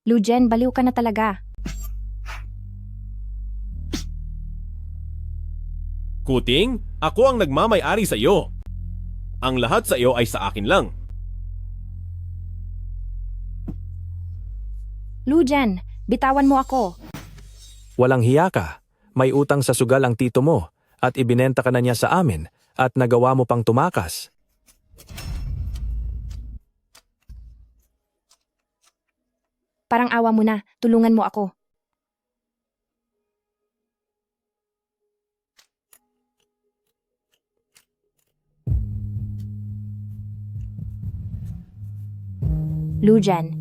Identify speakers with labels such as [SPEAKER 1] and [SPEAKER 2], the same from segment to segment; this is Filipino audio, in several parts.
[SPEAKER 1] Lujen, baliw ka na talaga.
[SPEAKER 2] Kuting, ako ang nagmamay-ari sa iyo. Ang lahat sa iyo ay sa akin lang.
[SPEAKER 1] Lujen, bitawan mo ako.
[SPEAKER 3] Walang hiya ka. May utang sa sugal ang tito mo at ibinenta ka na niya sa amin at nagawa mo pang tumakas.
[SPEAKER 1] Parang awa mo na, tulungan mo ako. Lujen,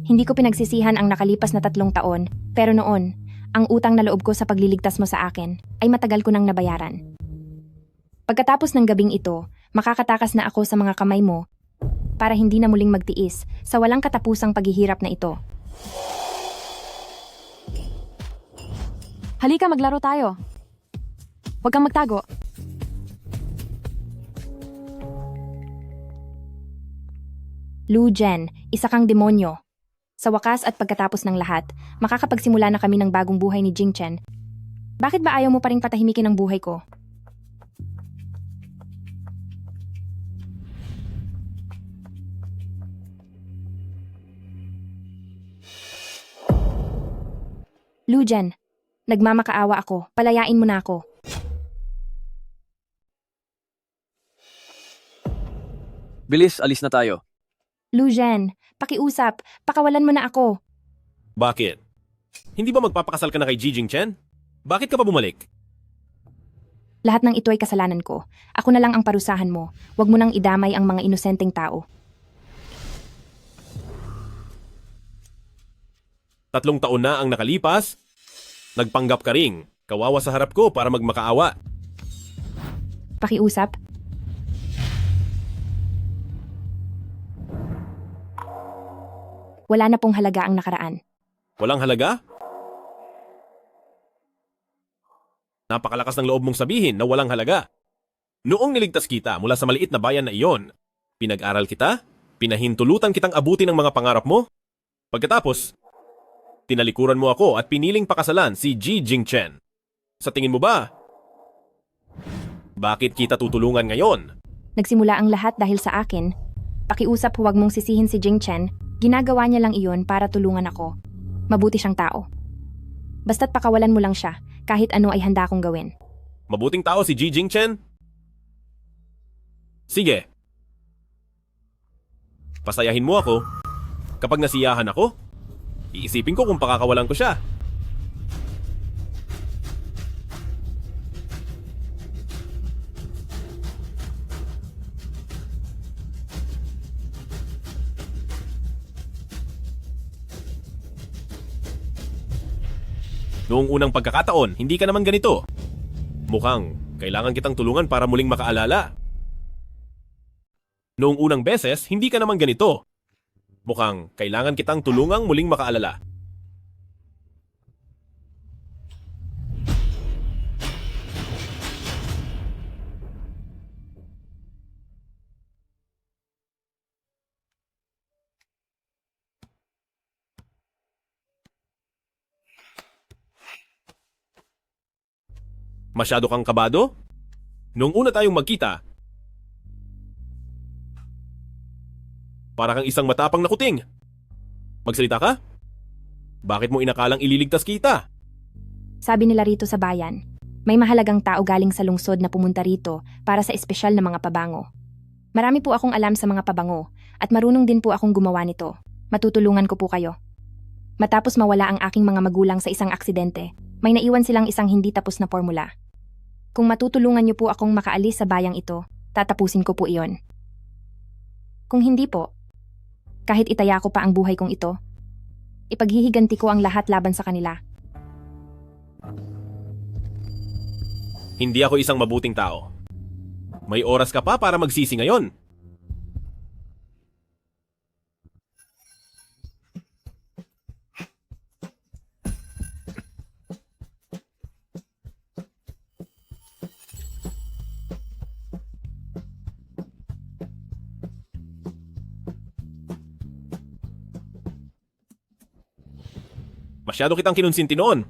[SPEAKER 1] hindi ko pinagsisihan ang nakalipas na 3 taon, pero noon, ang utang na loob ko sa pagliligtas mo sa akin ay matagal ko nang nabayaran. Pagkatapos ng gabing ito, makakatakas na ako sa mga kamay mo para hindi na muling magtiis sa walang katapusang paghihirap na ito. Halika, maglaro tayo. Huwag kang magtago. Lujen, isa kang demonyo. Sa wakas at pagkatapos ng lahat, makakapagsimula na kami ng bagong buhay ni Jingchen. Bakit ba ayaw mo pa ring patahimikin ang buhay ko? Lujen, nagmamakaawa ako. Palayain mo na ako.
[SPEAKER 4] Bilis, alis na tayo.
[SPEAKER 1] Lujen, pakiusap. Pakawalan mo na ako.
[SPEAKER 2] Bakit? Hindi ba magpapakasal ka na kay Ji Jingchen? Bakit ka pa bumalik?
[SPEAKER 1] Lahat ng ito ay kasalanan ko. Ako na lang ang parusahan mo. Huwag mo nang idamay ang mga inosenteng tao.
[SPEAKER 2] 3 taon na ang nakalipas. Nagpanggap ka ring. Kawawa sa harap ko para magmakaawa.
[SPEAKER 1] Pakiusap. Wala na pong halaga ang nakaraan.
[SPEAKER 2] Walang halaga? Napakalakas ng loob mong sabihin na walang halaga. Noong niligtas kita mula sa maliit na bayan na iyon, pinag-aral kita, pinahintulutan kitang abutin ang mga pangarap mo. Pagkatapos, tinalikuran mo ako at piniling pakasalan si Ji Jingchen. Sa tingin mo ba? Bakit kita tutulungan ngayon?
[SPEAKER 1] Nagsimula ang lahat dahil sa akin. Pakiusap, huwag mong sisihin si Jingchen. Ginagawa niya lang iyon para tulungan ako. Mabuti siyang tao. Basta't pakawalan mo lang siya, kahit ano ay handa kong gawin.
[SPEAKER 2] Mabuting tao si Ji Jingchen? Sige. Pasayahin mo ako. Kapag nasiyahan ako, iisipin ko kung pakakawalan ko siya. Noong unang pagkakataon, hindi ka naman ganito. Mukhang kailangan kitang tulungan para muling makaalala. Noong unang beses, hindi ka naman ganito. Mukhang kailangan kitang tulungang muling makaalala. Masyado kang kabado? Noong una tayong magkita, para kang isang matapang na kuting. Magsalita ka? Bakit mo inakalang ililigtas kita?
[SPEAKER 1] Sabi nila rito sa bayan, may mahalagang tao galing sa lungsod na pumunta rito para sa espesyal na mga pabango. Marami po akong alam sa mga pabango at marunong din po akong gumawa nito. Matutulungan ko po kayo. Matapos mawala ang aking mga magulang sa isang aksidente, may naiwan silang isang hindi tapos na formula. Kung matutulungan niyo po akong makaalis sa bayang ito, tatapusin ko po iyon. Kung hindi po, kahit itaya ko pa ang buhay kong ito, ipaghihiganti ko ang lahat laban sa kanila.
[SPEAKER 2] Hindi ako isang mabuting tao. May oras ka pa para magsisi ngayon. Masyado kitang kinonsinti noon.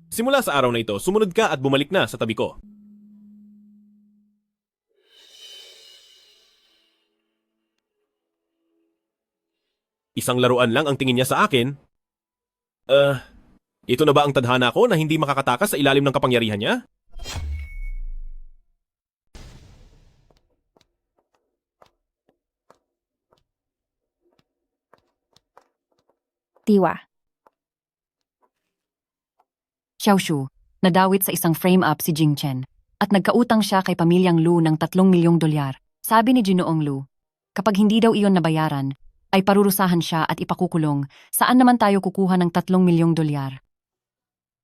[SPEAKER 2] Simula sa araw na ito, sumunod ka at bumalik na sa tabi ko. Isang laruan lang ang tingin niya sa akin. Ito na ba ang tadhana ko na hindi makakatakas sa ilalim ng kapangyarihan niya?
[SPEAKER 1] Tiwa.
[SPEAKER 5] Xiaoshu, nadawit sa isang frame-up si Jing Chen at nagkautang siya kay pamilyang Lu ng 3 milyong dolyar. Sabi ni Ginoong Lu, kapag hindi daw iyon nabayaran, ay parurusahan siya at ipakukulong. Saan naman tayo kukuha ng 3 milyong dolyar?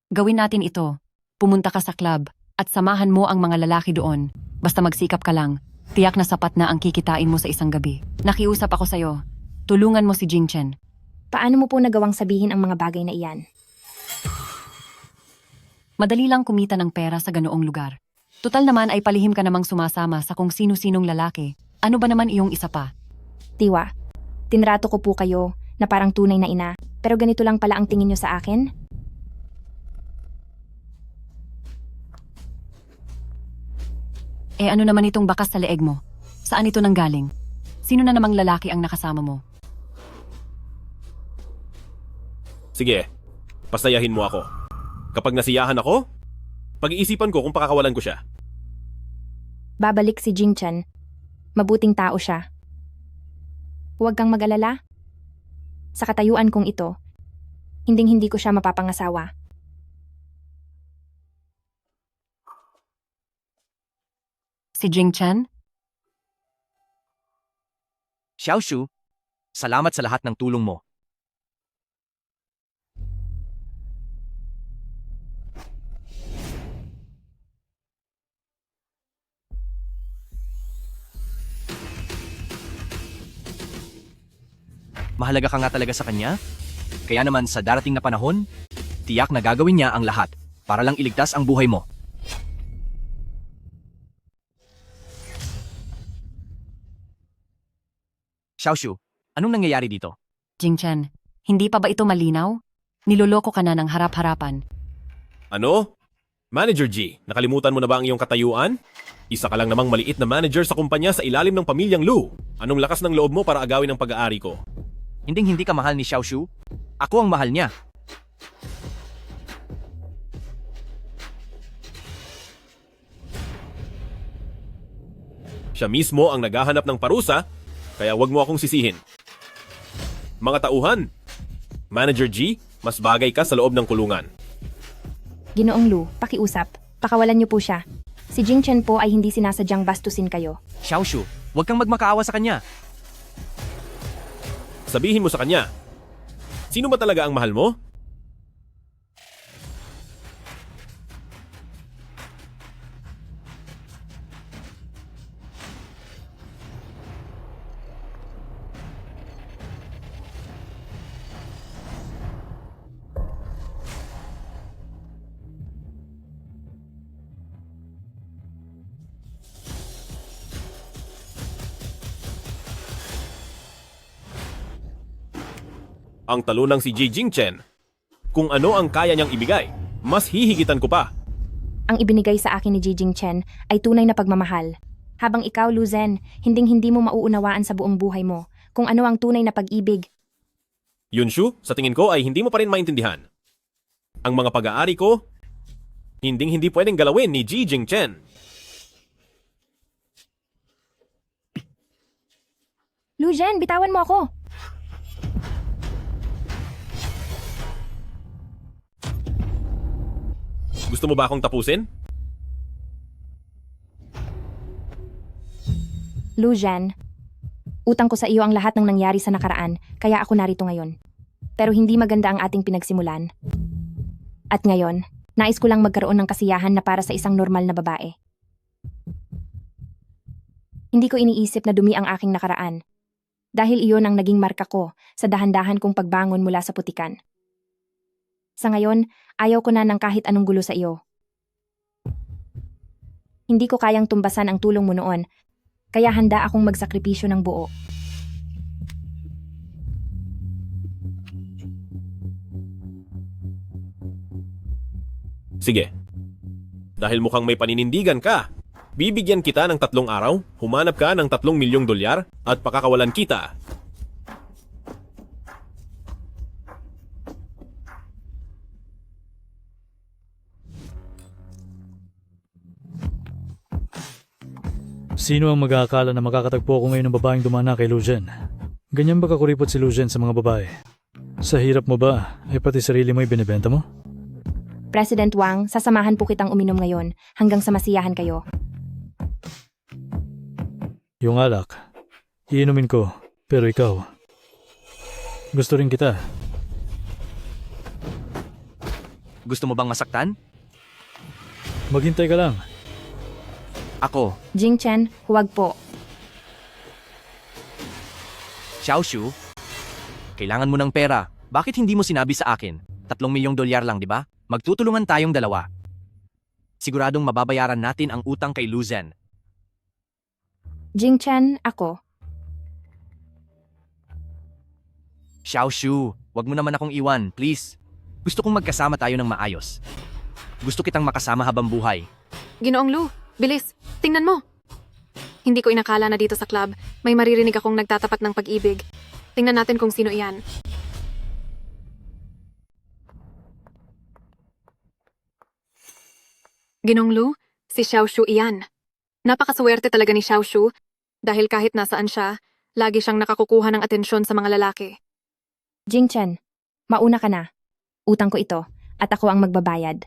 [SPEAKER 5] Gawin natin ito. Pumunta ka sa club at samahan mo ang mga lalaki doon. Basta magsikap ka lang. Tiyak na sapat na ang kikitain mo sa isang gabi. Nakiusap ako sa'yo. Tulungan mo si Jing Chen.
[SPEAKER 1] Paano mo po nagawang sabihin ang mga bagay na iyan?
[SPEAKER 5] Madali lang kumita ng pera sa ganoong lugar. Tutal naman ay palihim ka namang sumasama sa kung sino-sinong lalaki. Ano ba naman iyong isa pa?
[SPEAKER 1] Tiwa, tinrato ko po kayo na parang tunay na ina, pero ganito lang pala ang tingin nyo sa akin?
[SPEAKER 5] Ano naman itong bakas sa leeg mo? Saan ito nanggaling? Sino na namang lalaki ang nakasama mo?
[SPEAKER 2] Sige, pasayahin mo ako. Kapag nasiyahan ako, pag-iisipan ko kung pakakawalan ko siya.
[SPEAKER 1] Babalik si Jing Chen. Mabuting tao siya. Huwag kang mag-alala. Sa katayuan kong ito, hinding-hindi ko siya mapapangasawa.
[SPEAKER 5] Si Jing Chen?
[SPEAKER 6] Xiaoshu, salamat sa lahat ng tulong mo. Mahalaga ka nga talaga sa kanya? Kaya naman sa darating na panahon, tiyak na gagawin niya ang lahat para lang iligtas ang buhay mo. Xiaoshu, anong nangyayari dito?
[SPEAKER 5] Jing Chen, hindi pa ba ito malinaw? Niloloko ka na ng harap-harapan.
[SPEAKER 2] Ano? Manager G, nakalimutan mo na ba ang iyong katayuan? Isa ka lang namang maliit na manager sa kumpanya sa ilalim ng pamilyang Lu. Anong lakas ng loob mo para agawin ang pag-aari ko?
[SPEAKER 6] Hinding-hindi ka mahal ni Xiaoshu. Ako ang mahal niya.
[SPEAKER 2] Siya mismo ang naghahanap ng parusa, kaya wag mo akong sisihin. Mga tauhan, Manager G, mas bagay ka sa loob ng kulungan.
[SPEAKER 1] Ginoong Lu, pakiusap. Pakawalan niyo po siya. Si Jing Chen po ay hindi sinasadyang bastusin kayo.
[SPEAKER 6] Xiaoshu, huwag kang magmakaawa sa kanya.
[SPEAKER 2] Sabihin mo sa kanya, sino ba talaga ang mahal mo? Ang talunang si Jing Chen. Kung ano ang kaya niyang ibigay, mas hihigitan ko pa.
[SPEAKER 1] Ang ibinigay sa akin ni Jing Chen ay tunay na pagmamahal. Habang ikaw, Lu Zhen, hinding-hindi mo mauunawaan sa buong buhay mo kung ano ang tunay na pag-ibig.
[SPEAKER 2] Yunshu, sa tingin ko ay hindi mo pa rin maintindihan. Ang mga pag-aari ko, hinding-hindi pwedeng galawin ni Jing Chen.
[SPEAKER 1] Lu Zhen, bitawan mo ako!
[SPEAKER 2] Gusto mo ba akong tapusin?
[SPEAKER 1] Lu Zhen, utang ko sa iyo ang lahat ng nangyari sa nakaraan, kaya ako narito ngayon. Pero hindi maganda ang ating pinagsimulan. At ngayon, nais ko lang magkaroon ng kasiyahan na para sa isang normal na babae. Hindi ko iniisip na dumi ang aking nakaraan. Dahil iyon ang naging marka ko sa dahan-dahan kong pagbangon mula sa putikan. Sa ngayon, ayaw ko na ng kahit anong gulo sa iyo. Hindi ko kayang tumbasan ang tulong mo noon, kaya handa akong magsakripisyo ng buo.
[SPEAKER 2] Sige. Dahil mukhang may paninindigan ka, bibigyan kita ng 3 araw, humanap ka ng 3 milyong dolyar at pakakawalan kita.
[SPEAKER 7] Sino ang mag-aakala na makakatagpo ako ngayon ng babaeng dumana kay Lujen? Ganyan ba kakuripot si Lujen sa mga babae? Sa hirap mo ba, ay pati sarili mo ibinibenta mo?
[SPEAKER 1] President Wang, sasamahan po kitang uminom ngayon hanggang sa masiyahan kayo.
[SPEAKER 7] Yung alak, iinumin ko, pero ikaw, gusto rin kita.
[SPEAKER 6] Gusto mo bang masaktan?
[SPEAKER 7] Maghintay ka lang.
[SPEAKER 6] Ako,
[SPEAKER 1] Jing Chen, huwag po.
[SPEAKER 6] Xiaoshu. Kailangan mo ng pera. Bakit hindi mo sinabi sa akin? 3 milyong dolyar lang, di ba? Magtutulungan tayong dalawa. Siguradong mababayaran natin ang utang kay Luzen.
[SPEAKER 1] Jing Chen, ako.
[SPEAKER 6] Xiaoshu, wag mo naman akong iwan, please. Gusto kong magkasama tayo ng maayos. Gusto kitang makasama habang buhay.
[SPEAKER 8] Ginoong Lu, bilis, tingnan mo. Hindi ko inakala na dito sa club, may maririnig akong nagtatapat ng pag-ibig. Tingnan natin kung sino iyan. Ginoong Lu, si Xiaoshu iyan. Napakaswerte talaga ni Xiaoshu dahil kahit nasaan siya, lagi siyang nakakukuha ng atensyon sa mga lalaki.
[SPEAKER 1] Jing Chen, mauna ka na. Utang ko ito at ako ang magbabayad.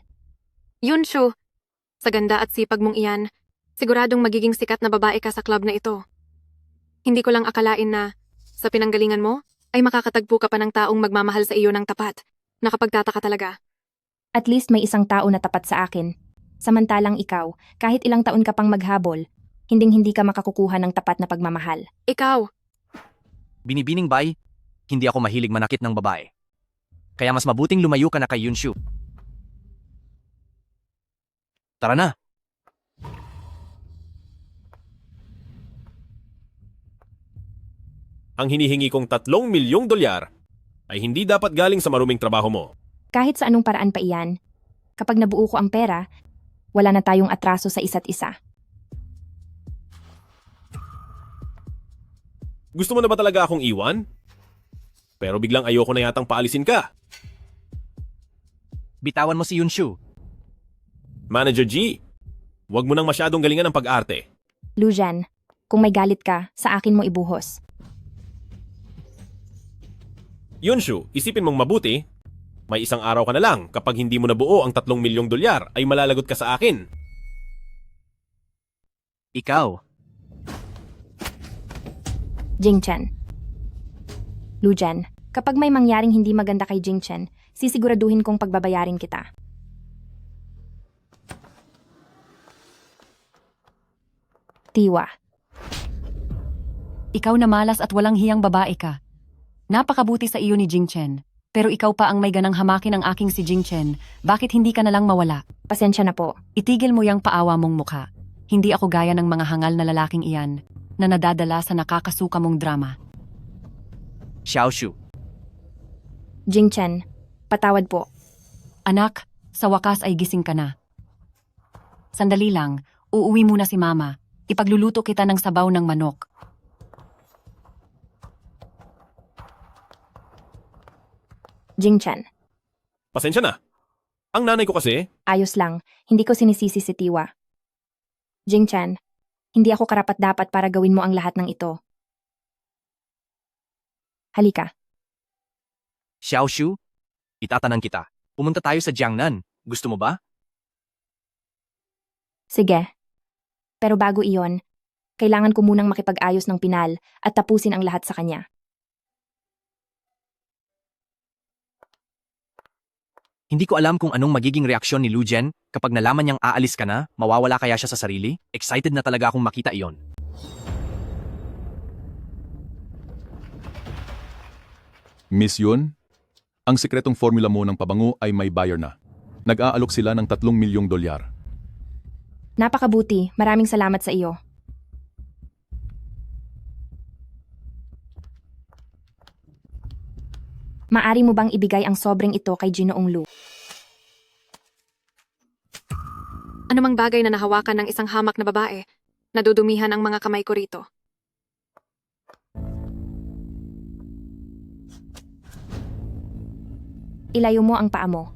[SPEAKER 8] Yunshu, sa ganda at sipag mong iyan, siguradong magiging sikat na babae ka sa club na ito. Hindi ko lang akalain na, sa pinanggalingan mo, ay makakatagpo ka pa ng taong magmamahal sa iyo ng tapat. Nakapagtataka talaga.
[SPEAKER 1] At least may isang tao na tapat sa akin. Samantalang ikaw, kahit ilang taon ka pang maghabol, hinding-hindi ka makakukuha ng tapat na pagmamahal.
[SPEAKER 8] Ikaw,
[SPEAKER 6] Binibining bay, hindi ako mahilig manakit ng babae. Kaya mas mabuting lumayo ka na kay Yunshu. Tara na.
[SPEAKER 2] Ang hinihingi kong 3 milyong dolyar ay hindi dapat galing sa maruming trabaho mo.
[SPEAKER 1] Kahit sa anong paraan pa iyan, kapag nabuo ko ang pera, wala na tayong atraso sa isa't isa.
[SPEAKER 2] Gusto mo na ba talaga akong iwan? Pero biglang ayoko na yatang paalisin ka.
[SPEAKER 6] Bitawan mo si Yunshu.
[SPEAKER 2] Manager G, huwag mo nang masyadong galingan ng pag-arte.
[SPEAKER 1] Lujan, kung may galit ka, sa akin mo ibuhos.
[SPEAKER 2] Yunshu, isipin mong mabuti. May isang araw ka na lang kapag hindi mo nabuo ang 3 milyong dolyar ay malalagot ka sa akin.
[SPEAKER 6] Ikaw.
[SPEAKER 1] Jing Chen. Lujan, kapag may mangyaring hindi maganda kay Jing Chen, sisiguraduhin kong pagbabayarin kita. Tiwa.
[SPEAKER 5] Ikaw na malas at walang hiyang babae ka. Napakabuti sa iyo ni Jing Chen. Pero ikaw pa ang may ganang hamakin ang aking si Jing Chen. Bakit hindi ka na lang mawala?
[SPEAKER 1] Pasensya na po.
[SPEAKER 5] Itigil mo yang paawa mong mukha. Hindi ako gaya ng mga hangal na lalaking iyan na nadadala sa nakakasuka mong drama.
[SPEAKER 6] Xiaoshu.
[SPEAKER 1] Jing Chen, patawad po.
[SPEAKER 5] Anak, sa wakas ay gising ka na. Sandali lang, uuwi muna si Mama. Ipagluluto kita ng sabaw ng manok.
[SPEAKER 1] Jing Chen,
[SPEAKER 2] Pasensya na. Ang nanay ko kasi,
[SPEAKER 1] ayos lang. Hindi ko sinisisi si Tiwa. Jing Chen, hindi ako karapat-dapat para gawin mo ang lahat ng ito. Halika.
[SPEAKER 6] Xiaoshu, itatanang kita. Pumunta tayo sa Jiangnan. Gusto mo ba?
[SPEAKER 1] Sige. Pero bago iyon, kailangan ko munang makipag-ayos ng Pinal at tapusin ang lahat sa kanya.
[SPEAKER 6] Hindi ko alam kung anong magiging reaksyon ni Lujen kapag nalaman niyang aalis ka na, mawawala kaya siya sa sarili? Excited na talaga akong makita iyon.
[SPEAKER 9] Miss Yun, ang sikretong formula mo ng pabango ay may buyer na. Nag-aalok sila ng 3 milyong dolyar.
[SPEAKER 1] Napakabuti. Maraming salamat sa iyo. Maari mo bang ibigay ang sobrang ito kay Ginoong Lu?
[SPEAKER 8] Anumang bagay na nahawakan ng isang hamak na babae, nadudumihan ang mga kamay ko rito.
[SPEAKER 1] Ilayo mo ang paa mo.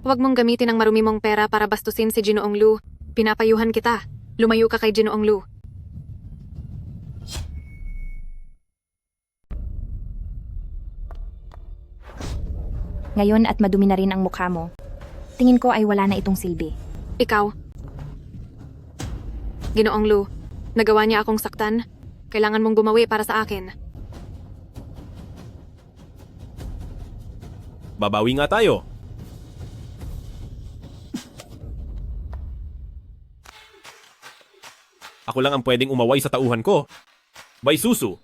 [SPEAKER 8] Huwag mong gamitin ang marumi mong pera para bastusin si Ginoong Lu. Pinapayuhan kita. Lumayo ka kay Ginoong Lu.
[SPEAKER 1] Ngayon at madumi na rin ang mukha mo. Tingin ko ay wala na itong silbi.
[SPEAKER 8] Ikaw. Ginoong Lu, nagawa niya akong saktan. Kailangan mong gumawi para sa akin.
[SPEAKER 2] Babawi nga tayo. Ako lang ang pwedeng umaway sa tauhan ko. Bay Susu.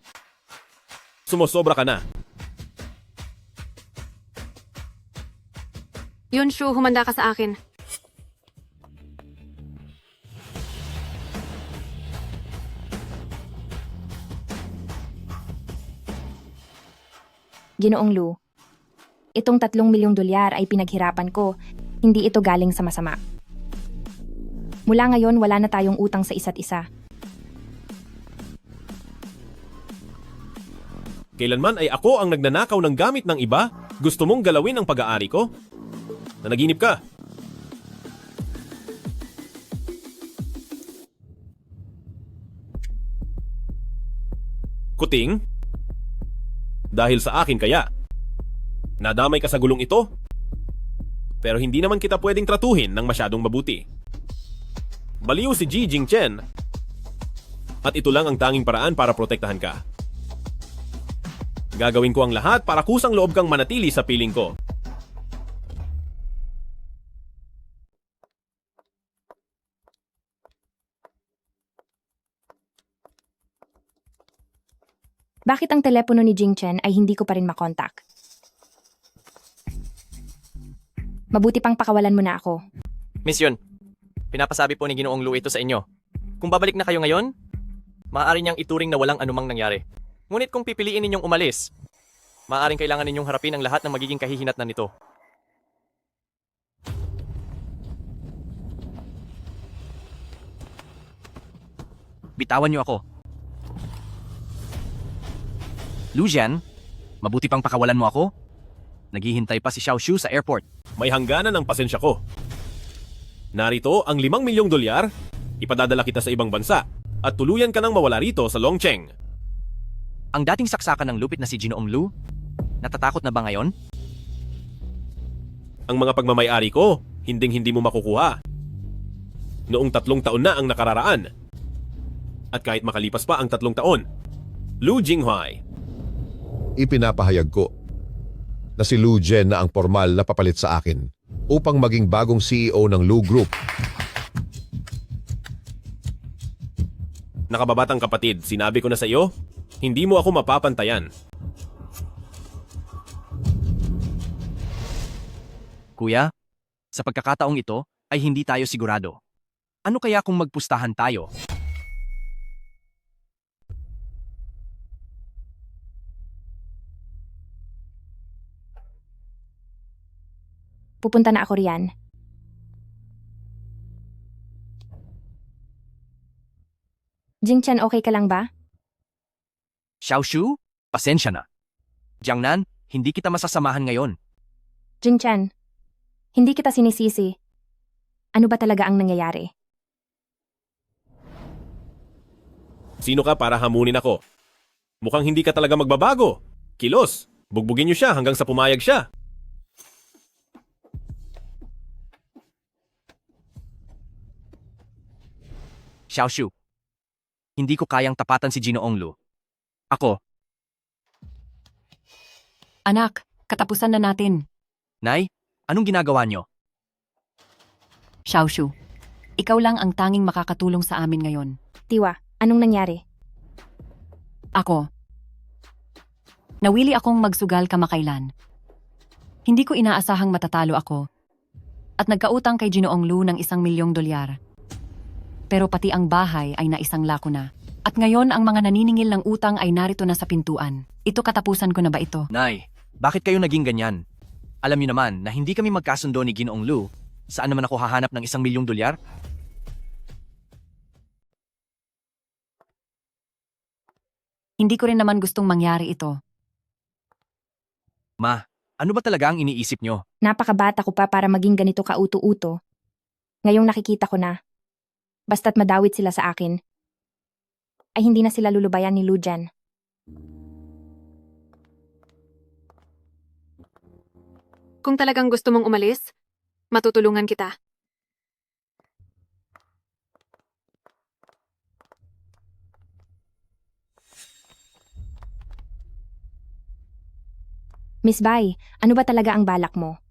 [SPEAKER 2] Sumosobra ka na.
[SPEAKER 8] Yunshu, humanda ka sa akin.
[SPEAKER 1] Ginoong Lu, itong 3 milyong dolyar ay pinaghirapan ko, hindi ito galing sa masama. Mula ngayon, wala na tayong utang sa isa't isa.
[SPEAKER 2] Kailanman ay ako ang nagnanakaw ng gamit ng iba? Gusto mong galawin ang pag-aari ko? Nanaginip ka. Kuting? Dahil sa akin kaya. Nadamay ka sa gulong ito? Pero hindi naman kita pwedeng tratuhin ng masyadong mabuti. Baliw si Ji Jingchen. At ito lang ang tanging paraan para protektahan ka. Gagawin ko ang lahat para kusang loob kang manatili sa piling ko.
[SPEAKER 1] Bakit ang telepono ni Jingchen ay hindi ko pa rin makontak? Mabuti pang pakawalan mo na ako.
[SPEAKER 6] Miss Yun, pinapasabi po ni Ginoong Lu ito sa inyo. Kung babalik na kayo ngayon, maaari niyang ituring na walang anumang nangyari. Ngunit kung pipiliin ninyong umalis, maaaring kailangan ninyong harapin ang lahat ng magiging kahihinatnan nito. Bitawan niyo ako. Lu Jian, mabuti pang pakawalan mo ako. Naghihintay pa si Xiao Shu sa airport.
[SPEAKER 2] May hangganan ang pasensya ko. Narito ang 5 milyong dolyar, ipadadala kita sa ibang bansa, at tuluyan ka nang mawala rito sa Longcheng.
[SPEAKER 6] Ang dating saksakan ng lupit na si Ginoong Lu, natatakot na ba ngayon?
[SPEAKER 2] Ang mga pagmamayari ko, hinding-hindi mo makukuha. Noong 3 taon na ang nakararaan. At kahit makalipas pa ang 3 taon, Lu Jinghuai,
[SPEAKER 10] Ipinapahayag ko na si Lu Jian na ang formal na papalit sa akin upang maging bagong CEO ng Lu Group.
[SPEAKER 2] nakababatang kapatid, sinabi ko na sa iyo, hindi mo ako mapapantayan.
[SPEAKER 6] Kuya, sa pagkakataong ito ay hindi tayo sigurado. Ano kaya kung magpustahan tayo?
[SPEAKER 1] Pupunta na ako riyan. Jingchen, okay ka lang ba?
[SPEAKER 6] Xiao Shu, pasensya na. Jiangnan, hindi kita masasamahan ngayon.
[SPEAKER 1] Jingchen, hindi kita sinisisi. Ano ba talaga ang nangyayari?
[SPEAKER 2] Sino ka para hamunin ako? Mukhang hindi ka talaga magbabago. Kilos, bugbugin niyo siya hanggang sa pumayag siya.
[SPEAKER 6] Xiao Shu, hindi ko kayang tapatan si Ginoong Lu. Ako,
[SPEAKER 5] Anak, katapusan na natin.
[SPEAKER 6] Nay, anong ginagawa niyo?
[SPEAKER 5] Xiaoshu, ikaw lang ang tanging makakatulong sa amin ngayon.
[SPEAKER 1] Tiwa, anong nangyari?
[SPEAKER 5] Ako. Nawili akong magsugal kamakailan. Hindi ko inaasahang matatalo ako. At nagkautang kay Ginoong Lu ng $1,000,000. Pero pati ang bahay ay naisangla ko na. At ngayon ang mga naniningil ng utang ay narito na sa pintuan. Ito katapusan ko na ba ito?
[SPEAKER 6] Nay, bakit kayo naging ganyan? Alam niyo naman na hindi kami magkasundo ni Ginoong Lu. Saan naman ako hahanap ng $1,000,000?
[SPEAKER 5] Hindi ko rin naman gustong mangyari ito.
[SPEAKER 6] Ma, ano ba talaga ang iniisip nyo?
[SPEAKER 1] Napakabata ko pa para maging ganito kauto-uto. Ngayong nakikita ko na, basta't madawit sila sa akin, ay hindi na sila lulubayan ni Lujan.
[SPEAKER 8] Kung talagang gusto mong umalis, matutulungan kita.
[SPEAKER 1] Miss Bai, ano ba talaga ang balak mo?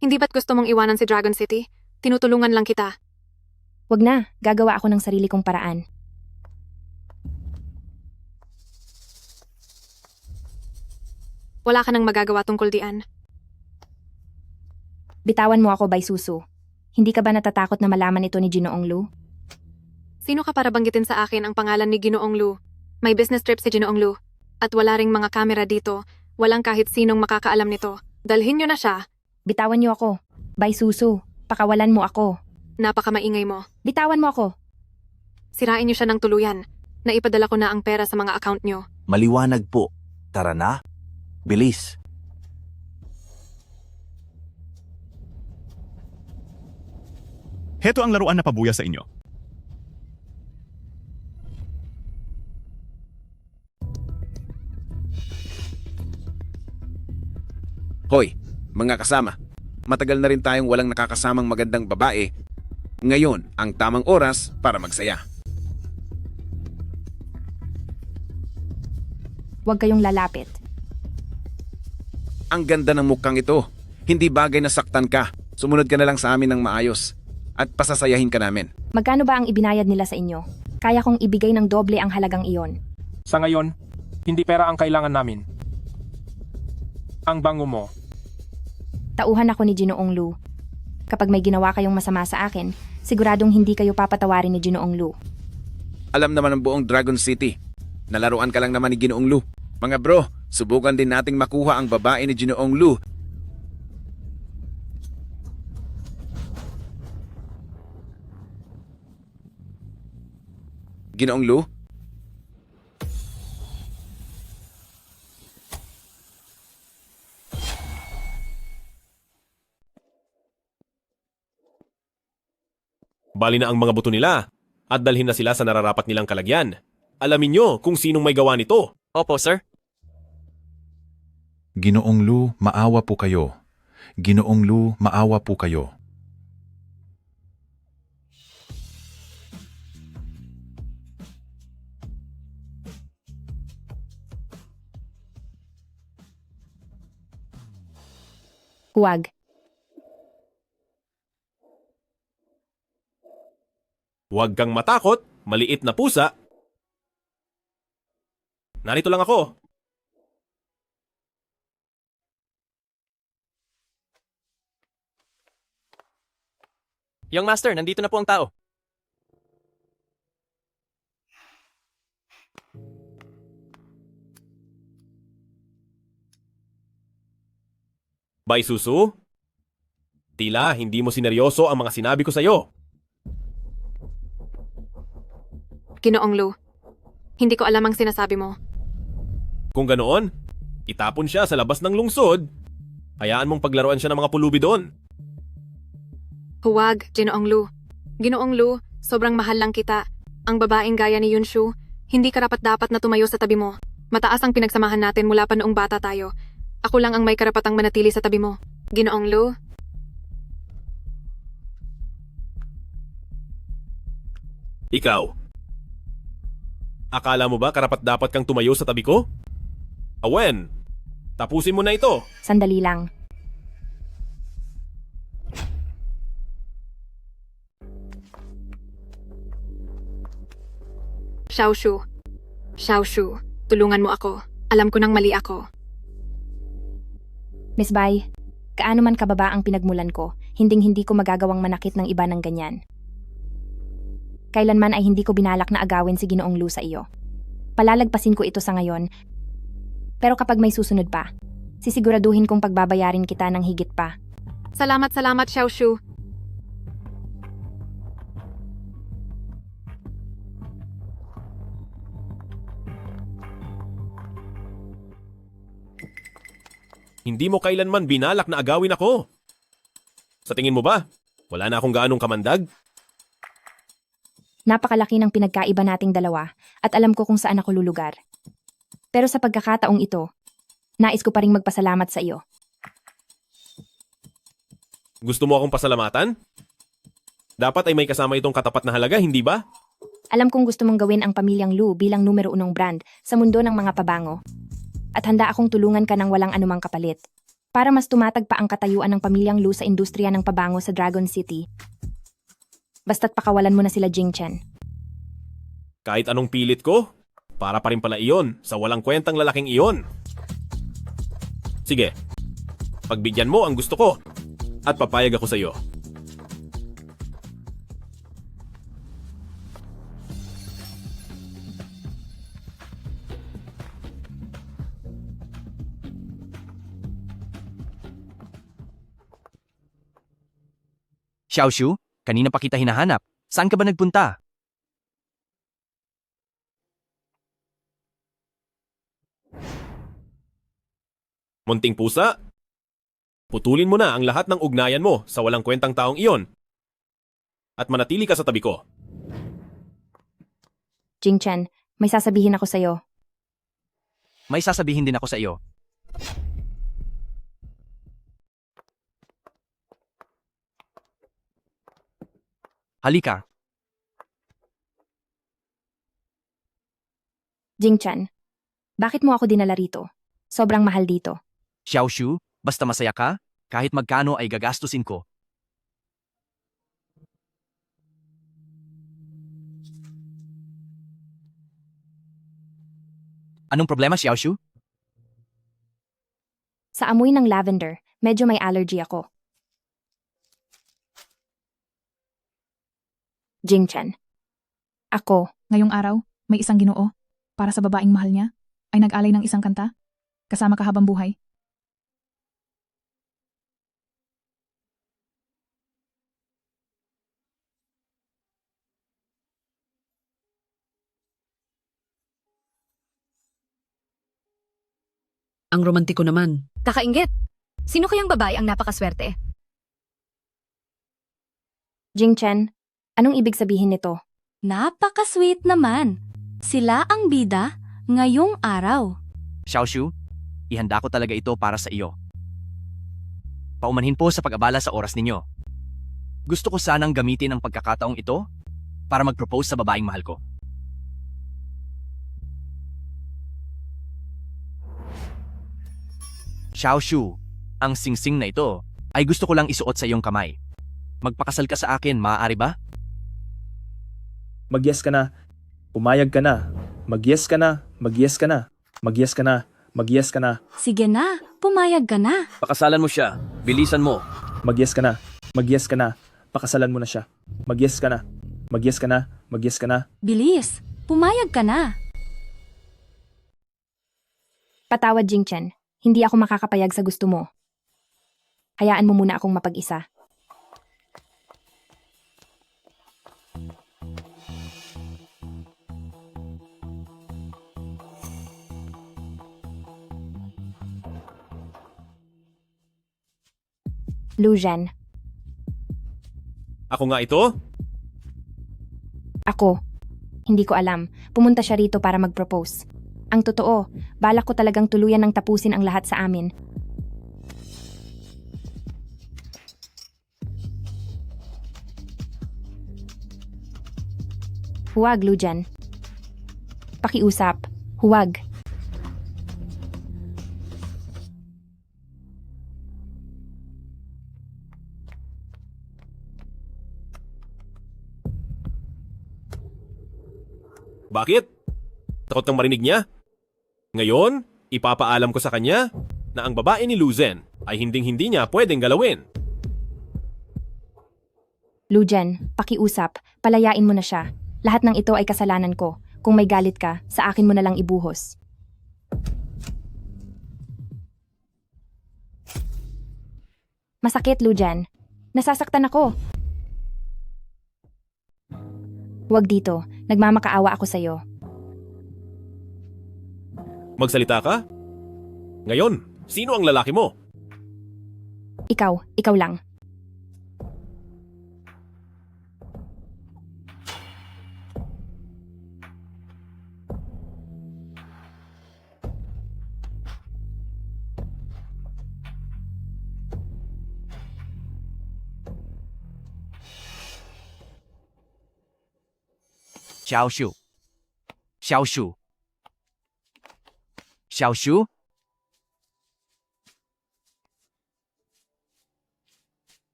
[SPEAKER 8] Hindi ba't gusto mong iwanan si Dragon City? Tinutulungan lang kita.
[SPEAKER 1] Wag na, gagawa ako ng sarili kong paraan.
[SPEAKER 8] Wala ka nang magagawa tungkol diyan.
[SPEAKER 1] Bitawan mo ako, Bai Susu. Hindi ka ba natatakot na malaman ito ni Ginoong Lu?
[SPEAKER 8] Sino ka para banggitin sa akin ang pangalan ni Ginoong Lu? May business trip si Ginoong Lu. At wala ring mga kamera dito. Walang kahit sinong makakaalam nito. Dalhin niyo na siya.
[SPEAKER 1] Bitawan niyo ako. Bai Susu, pakawalan mo ako.
[SPEAKER 8] Napakamaingay mo.
[SPEAKER 1] Bitawan mo ako.
[SPEAKER 8] Sirain niyo siya ng tuluyan. Naipadala ko na ang pera sa mga account niyo.
[SPEAKER 11] Maliwanag po. Tara na. Bilis.
[SPEAKER 12] Heto ang laruan na pabuya sa inyo.
[SPEAKER 13] Hoy, mga kasama. Matagal na rin tayong walang nakakasamang magandang babae. Ngayon, ang tamang oras para magsaya.
[SPEAKER 1] Huwag kayong lalapit.
[SPEAKER 13] Ang ganda ng mukhang ito. Hindi bagay na saktan ka. Sumunod ka na lang sa amin ng maayos. At pasasayahin ka namin.
[SPEAKER 1] Magkano ba ang ibinayad nila sa inyo? Kaya kong ibigay ng doble ang halagang iyon.
[SPEAKER 14] Sa ngayon, hindi pera ang kailangan namin. Ang bango mo.
[SPEAKER 1] Tauhan ako ni Ginoong Lu. Kapag may ginawa kayong masama sa akin, siguradong hindi kayo papatawarin ni Ginoong Lu.
[SPEAKER 13] Alam naman ng buong Dragon City. Nalaruan ka lang naman ni Ginoong Lu. Mga bro, subukan din nating makuha ang babae ni Ginoong Lu. Ginoong Lu?
[SPEAKER 2] Bali na ang mga buto nila at dalhin na sila sa nararapat nilang kalagyan. Alamin nyo kung sinong may gawa nito.
[SPEAKER 6] Opo, sir.
[SPEAKER 12] Ginoong Lu, maawa po kayo. Ginoong Lu, maawa po kayo.
[SPEAKER 1] Huwag.
[SPEAKER 2] Huwag kang matakot, maliit na pusa. Narito lang ako.
[SPEAKER 6] Young Master, nandito na po ang tao.
[SPEAKER 2] Bai Susu? Tila hindi mo sineryoso ang mga sinabi ko sa'yo.
[SPEAKER 8] Ginoong Lu, hindi ko alam ang sinasabi mo.
[SPEAKER 2] Kung ganoon, itapon siya sa labas ng lungsod. Hayaan mong paglaruan siya ng mga pulubi doon.
[SPEAKER 8] Huwag, Ginoong Lu. Ginoong Lu, sobrang mahal lang kita. Ang babaeng gaya ni Yunshu, hindi karapat-dapat na tumayo sa tabi mo. Mataas ang pinagsamahan natin mula pa noong bata tayo. Ako lang ang may karapatang manatili sa tabi mo. Ginoong Lu?
[SPEAKER 2] Ikaw. Akala mo ba karapat-dapat kang tumayo sa tabi ko? Awen, tapusin mo na ito.
[SPEAKER 1] Sandali lang.
[SPEAKER 8] Xiaoshu. Xiaoshu, tulungan mo ako. Alam ko nang mali ako.
[SPEAKER 1] Miss Bai, kaano man kababa ang pinagmulan ko, hinding-hindi ko magagawang manakit ng iba ng ganyan. Kailanman ay hindi ko binalak na agawin si Ginoong Lu sa iyo. Palalagpasin ko ito sa ngayon, pero kapag may susunod pa, sisiguraduhin kong pagbabayarin kita ng higit pa.
[SPEAKER 8] Salamat, Xiaoshu.
[SPEAKER 2] Hindi mo kailanman binalak na agawin ako. Sa tingin mo ba, wala na akong gaanong kamandag?
[SPEAKER 1] Napakalaki ng pinagkaiba nating dalawa at alam ko kung saan ako lulugar. Pero sa pagkakataong ito, nais ko pa ring magpasalamat sa iyo.
[SPEAKER 2] Gusto mo akong pasalamatan? Dapat ay may kasama itong katapat na halaga, hindi ba?
[SPEAKER 1] Alam kong gusto mong gawin ang pamilyang Lu bilang numero 1 brand sa mundo ng mga pabango. At handa akong tulungan ka ng walang anumang kapalit. Para mas tumatag pa ang katayuan ng pamilyang Lu sa industriya ng pabango sa Dragon City. Basta't pakawalan mo na sila Jingchen.
[SPEAKER 2] Kahit anong pilit ko, para pa rin pala iyon sa walang kwentang lalaking iyon. Sige, pagbigyan mo ang gusto ko at papayag ako sa iyo.
[SPEAKER 6] Xiaoshu, kanina pa kita hinahanap. Saan ka ba nagpunta?
[SPEAKER 2] Munting pusa, putulin mo na ang lahat ng ugnayan mo sa walang kwentang taong iyon. At manatili ka sa tabi ko.
[SPEAKER 1] Jingchen, may sasabihin ako sa iyo.
[SPEAKER 6] May sasabihin din ako sa iyo. Halika.
[SPEAKER 1] Jingchen, bakit mo ako dinala rito? Sobrang mahal dito.
[SPEAKER 6] Xiaoshu, basta masaya ka, kahit magkano ay gagastusin ko. Anong problema, Xiaoshu?
[SPEAKER 1] Sa amoy ng lavender, medyo may allergy ako. Jingchen. Ako.
[SPEAKER 15] Ngayong araw, may isang Ginoo, para sa babaeng mahal niya, ay nag-alay ng isang kanta, kasama ka habang buhay.
[SPEAKER 16] Ang romantiko naman.
[SPEAKER 17] Kakainggit. Sino kayang babae ang napakaswerte?
[SPEAKER 1] Jingchen, anong ibig sabihin nito?
[SPEAKER 18] Napaka-sweet naman. Sila ang bida ngayong araw.
[SPEAKER 6] Xiaoshu, ihanda ko talaga ito para sa iyo. Paumanhin po sa pag-abala sa oras ninyo. Gusto ko sanang gamitin ang pagkakataong ito para mag-propose sa babaeng mahal ko. Xiaoshu, ang singsing na ito ay gusto ko lang isuot sa iyong kamay. Magpakasal ka sa akin, maaari ba?
[SPEAKER 19] Mag-yes ka na. Pumayag ka na. Mag-yes ka na. Mag-yes ka na. Mag-yes ka na. Mag-yes ka na.
[SPEAKER 18] Sige na, pumayag ka na.
[SPEAKER 4] Pakasalan mo siya. Bilisan mo.
[SPEAKER 19] Mag-yes ka na. Mag-yes ka na. Pakasalan mo na siya. Mag-yes ka na. Mag-yes ka na. Mag-yes ka na.
[SPEAKER 18] Bilis, pumayag ka na.
[SPEAKER 1] Patawad, Jingchen. Hindi ako makakapayag sa gusto mo. Hayaan mo muna akong mapag-isa. Lu Zhen.
[SPEAKER 2] Ako nga ito?
[SPEAKER 1] Ako. Hindi ko alam. Pumunta siya rito para mag-propose. Ang totoo, balak ko talagang tuluyan ng tapusin ang lahat sa amin. Huwag, Lu Zhen. Pakiusap. Huwag.
[SPEAKER 2] Bakit? Takot kang marinig niya? Ngayon, ipapaalam ko sa kanya na ang babae ni Lu Zhen ay hinding-hindi niya pwedeng galawin.
[SPEAKER 1] Lu Zhen, pakiusap. Palayain mo na siya. Lahat ng ito ay kasalanan ko. Kung may galit ka, sa akin mo na lang ibuhos. Masakit, Lu Zhen. Nasasaktan ako. Huwag dito. Nagmamakaawa ako sa'yo.
[SPEAKER 2] Magsalita ka? Ngayon, sino ang lalaki mo?
[SPEAKER 1] Ikaw lang.
[SPEAKER 6] Xiaoshu. Xiaoshu. Xiaoshu?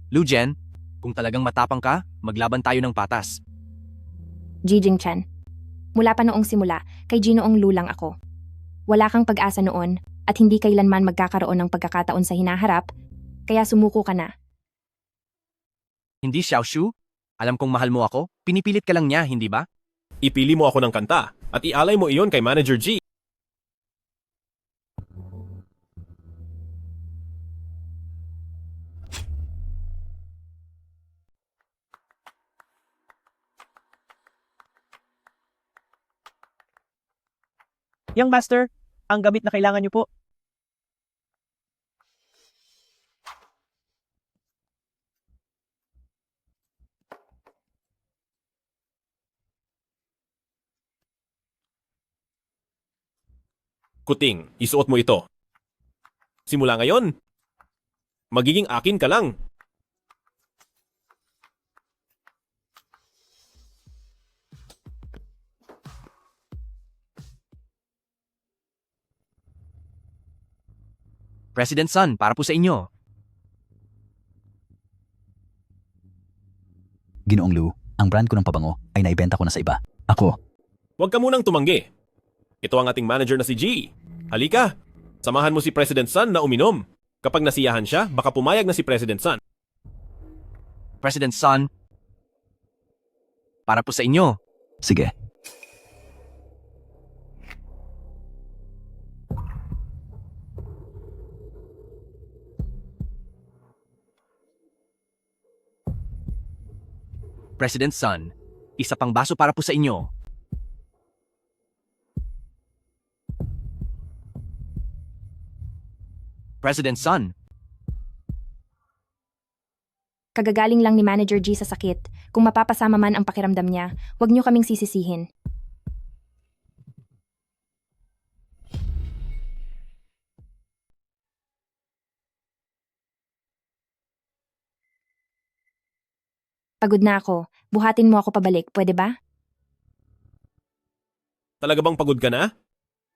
[SPEAKER 6] Lu Jen, kung talagang matapang ka, maglaban tayo ng patas.
[SPEAKER 1] Jing Chen. Mula pa noong simula, kay Ginoong Lu lang ako. Wala kang pag-asa noon at hindi kailanman magkakaroon ng pagkakataon sa hinaharap, kaya sumuko ka na.
[SPEAKER 6] Hindi, Xiaoshu? Alam kong mahal mo ako, pinipilit ka lang niya, hindi ba?
[SPEAKER 2] Ipili mo ako ng kanta at ialay mo iyon kay Manager G.
[SPEAKER 19] Young Master, ang gamit na kailangan niyo po.
[SPEAKER 2] Kuting, isuot mo ito. Simula ngayon, magiging akin ka lang.
[SPEAKER 6] President Sun, para po sa inyo.
[SPEAKER 11] Ginoong Lu, ang brand ko ng pabango ay naibenta ko na sa iba. Ako.
[SPEAKER 2] Huwag ka munang tumanggi. Ito ang ating manager na si G. Halika, samahan mo si President Sun na uminom. Kapag nasiyahan siya, baka pumayag na si President Sun.
[SPEAKER 6] President Sun, para po sa inyo.
[SPEAKER 11] Sige.
[SPEAKER 6] President Sun, isa pang baso para po sa inyo. President Sun,
[SPEAKER 1] Kagagaling lang ni Manager G sa sakit. Kung mapapasama man ang pakiramdam niya, huwag niyo kaming sisisihin. Pagod na ako. Buhatin mo ako pabalik, pwede ba?
[SPEAKER 2] Talaga bang pagod ka na?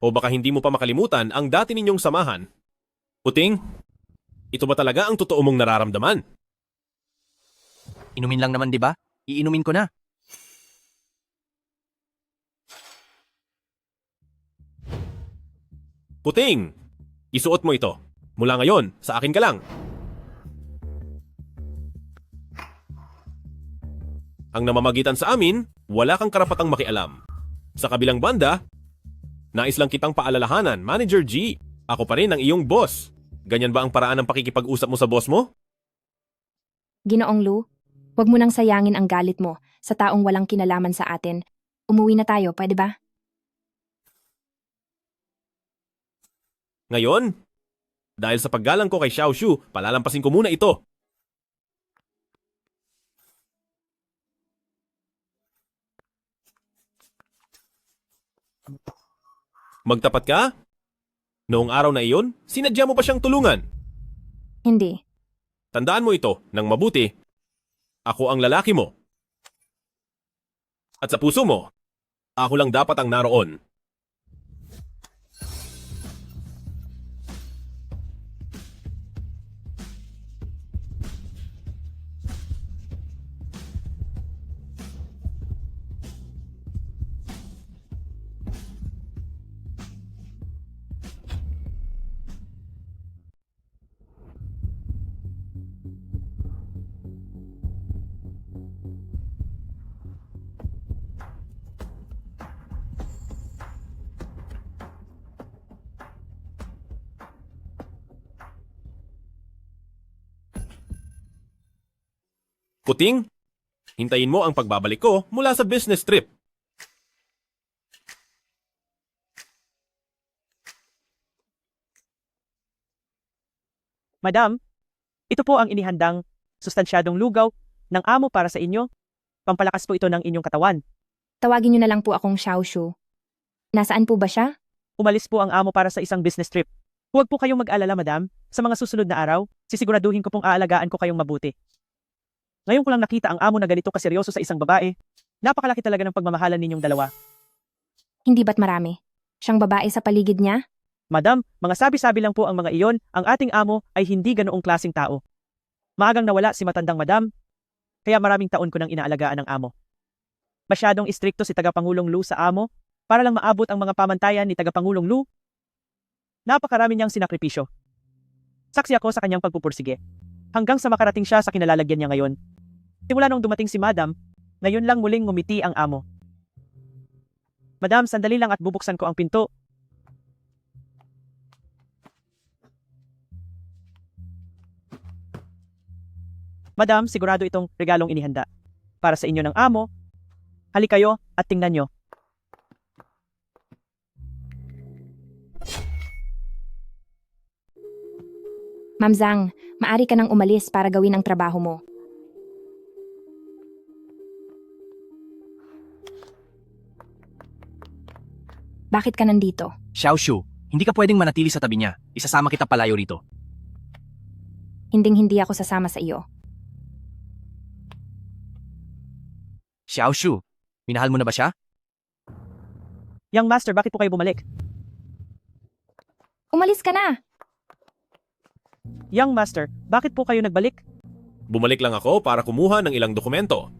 [SPEAKER 2] O baka hindi mo pa makalimutan ang dati ninyong samahan? Puting, ito ba talaga ang totoo mong nararamdaman?
[SPEAKER 6] inumin lang naman, di ba? Iinumin ko na.
[SPEAKER 2] Puting, isuot mo ito. Mula ngayon, sa akin ka lang. Ang namamagitan sa amin, wala kang karapatang makialam. Sa kabilang banda, nais lang kitang paalalahanan, Manager G. Ako pa rin ang iyong boss. Ganyan ba ang paraan ng pakikipag-usap mo sa boss mo?
[SPEAKER 1] Ginoong Lu, huwag mo nang sayangin ang galit mo sa taong walang kinalaman sa atin. Umuwi na tayo, pwede ba?
[SPEAKER 2] Ngayon, dahil sa paggalang ko kay Xiaoshu, palalampasin ko muna ito. Magtapat ka? Noong araw na iyon, sinadya mo pa siyang tulungan.
[SPEAKER 1] Hindi.
[SPEAKER 2] Tandaan mo ito ng mabuti. Ako ang lalaki mo. At sa puso mo, ako lang dapat ang naroon. Kuting, hintayin mo ang pagbabalik ko mula sa business trip.
[SPEAKER 16] Madam, ito po ang inihandang sustansyadong lugaw ng amo para sa inyo. Pampalakas po ito ng inyong katawan.
[SPEAKER 1] Tawagin niyo na lang po akong Xiaoshu. Nasaan po ba siya?
[SPEAKER 16] Umalis po ang amo para sa isang business trip. Huwag po kayong mag-alala, madam. Sa mga susunod na araw, sisiguraduhin ko pong aalagaan ko kayong mabuti. Ngayon ko lang nakita ang amo na ganito kaseryoso sa isang babae. Napakalaki talaga ng pagmamahalan ninyong dalawa.
[SPEAKER 1] Hindi ba't marami? Siyang babae sa paligid niya?
[SPEAKER 16] Madam, mga sabi-sabi lang po ang mga iyon, ang ating amo ay hindi ganoong klaseng tao. Maagang nawala si matandang madam, kaya maraming taon ko nang inaalagaan ng amo. Masyadong istrikto si Tagapangulong Lu sa amo, para lang maabot ang mga pamantayan ni Tagapangulong Lu. Napakarami niyang sinakripisyo. Saksi ako sa kanyang pagpupursige. Hanggang sa makarating siya sa kinalalagyan niya ngayon. Simula nung dumating si madam, ngayon lang muling ngumiti ang amo. Madam, sandali lang at bubuksan ko ang pinto. Madam, sigurado itong regalong inihanda. Para sa inyo ng amo. Halik kayo at tingnan nyo.
[SPEAKER 1] Ma'am Zhang, maari ka nang umalis para gawin ang trabaho mo. Bakit ka nandito?
[SPEAKER 6] Xiaoshu, hindi ka pwedeng manatili sa tabi niya. Isasama kita palayo rito.
[SPEAKER 1] Hinding-hindi ako sasama sa iyo.
[SPEAKER 6] Xiaoshu, minahal mo na ba siya?
[SPEAKER 16] Young master, bakit po kayo bumalik?
[SPEAKER 1] Umalis ka na!
[SPEAKER 16] Young master, bakit po kayo nagbalik?
[SPEAKER 2] Bumalik lang ako para kumuha ng ilang dokumento.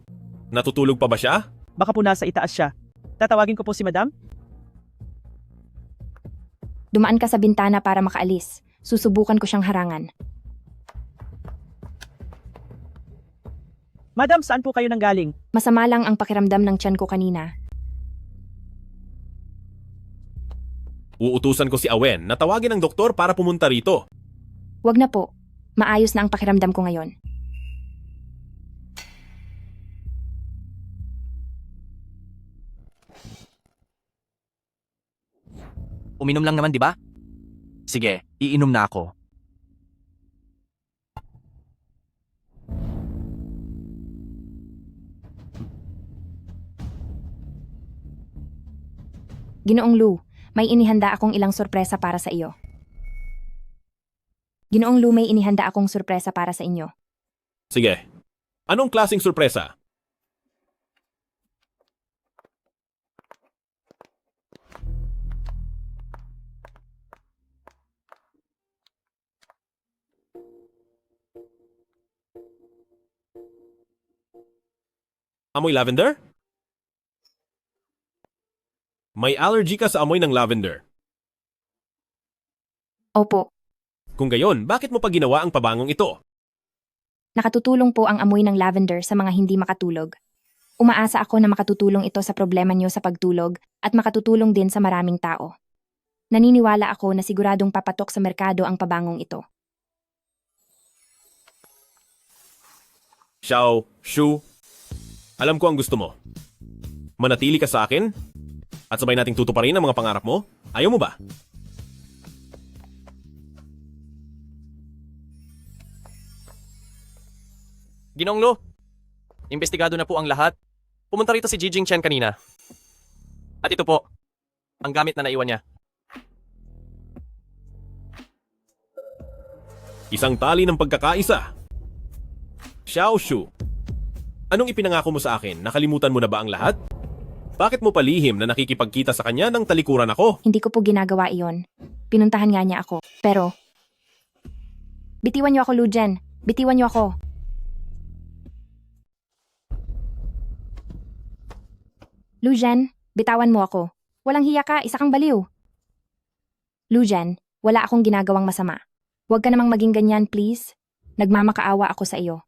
[SPEAKER 2] Natutulog pa ba siya?
[SPEAKER 16] Baka po nasa itaas siya. Tatawagin ko po si madam?
[SPEAKER 1] Dumaan ka sa bintana para makaalis. Susubukan ko siyang harangan.
[SPEAKER 16] Madam, saan po kayo nanggaling?
[SPEAKER 1] Masama lang ang pakiramdam ng tiyan ko kanina.
[SPEAKER 2] Uutusan ko si Awen na tawagin ng doktor para pumunta rito.
[SPEAKER 1] Wag na po. Maayos na ang pakiramdam ko ngayon.
[SPEAKER 6] Uminom lang naman, di ba? Sige, iinom na ako.
[SPEAKER 1] Ginoong Lu, may inihanda akong ilang sorpresa para sa iyo. Ginoong Lu, may inihanda akong sorpresa para sa inyo.
[SPEAKER 2] Sige. Anong klaseng sorpresa? Amoy lavender? May allergy ka sa amoy ng lavender.
[SPEAKER 1] Opo,
[SPEAKER 2] Kung gayon, bakit mo pa ginawa ang pabangong ito?
[SPEAKER 1] nakatutulong po ang amoy ng lavender sa mga hindi makatulog. Umaasa ako na makatutulong ito sa problema niyo sa pagtulog at makatutulong din sa maraming tao. Naniniwala ako na siguradong papatok sa merkado ang pabangong ito.
[SPEAKER 2] Xiao, Shu, alam ko ang gusto mo. Manatili ka sa akin? At sabay nating tutuparin ang mga pangarap mo? Ayaw mo ba?
[SPEAKER 20] Ginong Lu, imbestigado na po ang lahat. Pumunta rito si Jijing Chen kanina. At ito po, ang gamit na naiwan niya.
[SPEAKER 2] Isang tali ng pagkakaisa. Xiao Shu, anong ipinangako mo sa akin? Nakalimutan mo na ba ang lahat? Bakit mo palihim na nakikipagkita sa kanya nang talikuran ako?
[SPEAKER 1] Hindi ko po ginagawa iyon. Pinuntahan nga niya ako. Pero, bitiwan niyo ako, Lu Jen. Bitiwan niyo ako. Lu Jen, bitawan mo ako. Walang hiya ka, isa kang baliw. Lu Jen, wala akong ginagawang masama. Huwag ka namang maging ganyan, please. Nagmamakaawa ako sa iyo.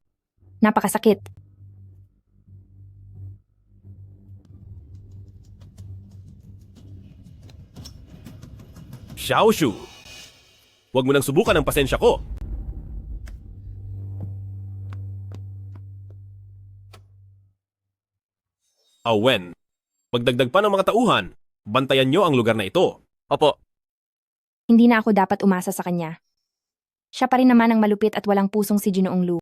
[SPEAKER 1] Napakasakit.
[SPEAKER 2] Xiao Shu, huwag mo nang subukan ang pasensya ko. Awen, magdagdag pa ng mga tauhan. Bantayan nyo ang lugar na ito.
[SPEAKER 20] Opo.
[SPEAKER 1] Hindi na ako dapat umasa sa kanya. Siya pa rin naman ang malupit at walang pusong si Ginoong Lu.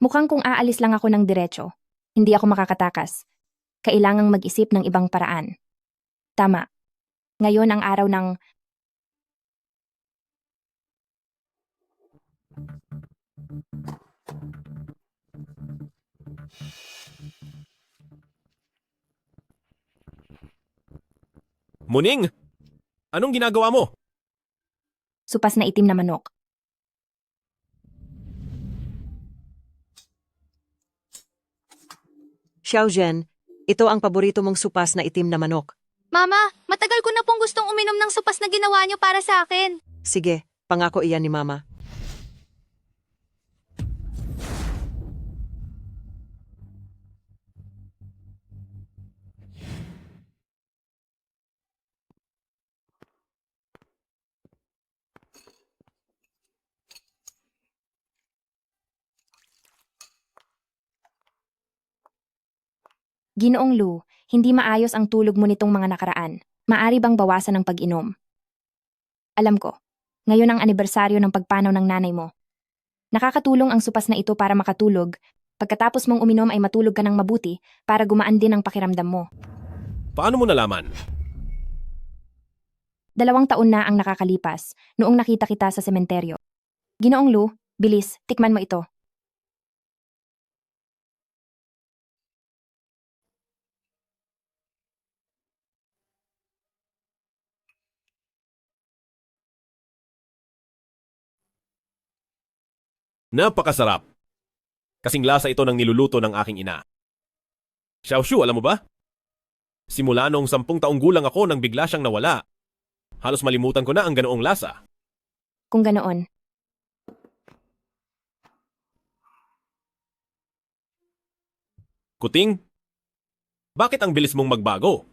[SPEAKER 1] Mukhang kung aalis lang ako ng diretso, hindi ako makakatakas. Kailangang mag-isip ng ibang paraan. Tama. Ngayon ang araw ng...
[SPEAKER 2] Muning, anong ginagawa mo?
[SPEAKER 1] Supas na itim na manok.
[SPEAKER 21] Xiaozhen, ito ang paborito mong supas na itim na manok.
[SPEAKER 17] Mama, matagal ko na pong gustong uminom ng supas na ginawa niyo para sa akin.
[SPEAKER 21] Sige, pangako iyan ni Mama.
[SPEAKER 1] Ginoong Lu, hindi maayos ang tulog mo nitong mga nakaraan. Maari bang bawasan ang pag-inom? Alam ko, ngayon ang anibersaryo ng pagpanaw ng nanay mo. Nakakatulong ang supas na ito para makatulog. Pagkatapos mong uminom ay matulog ka ng mabuti para gumaan din ang pakiramdam mo.
[SPEAKER 2] Paano mo nalaman?
[SPEAKER 1] 2 taon na ang nakakalipas noong nakita kita sa sementeryo. Ginoong Lu, bilis, tikman mo ito.
[SPEAKER 2] Napakasarap. Kasing lasa ito ng niluluto ng aking ina. Xiaoshu, alam mo ba? Simula noong 10 taong gulang ako nang bigla siyang nawala. Halos malimutan ko na ang ganoong lasa.
[SPEAKER 1] Kung ganoon.
[SPEAKER 2] Kuting, bakit ang bilis mong magbago?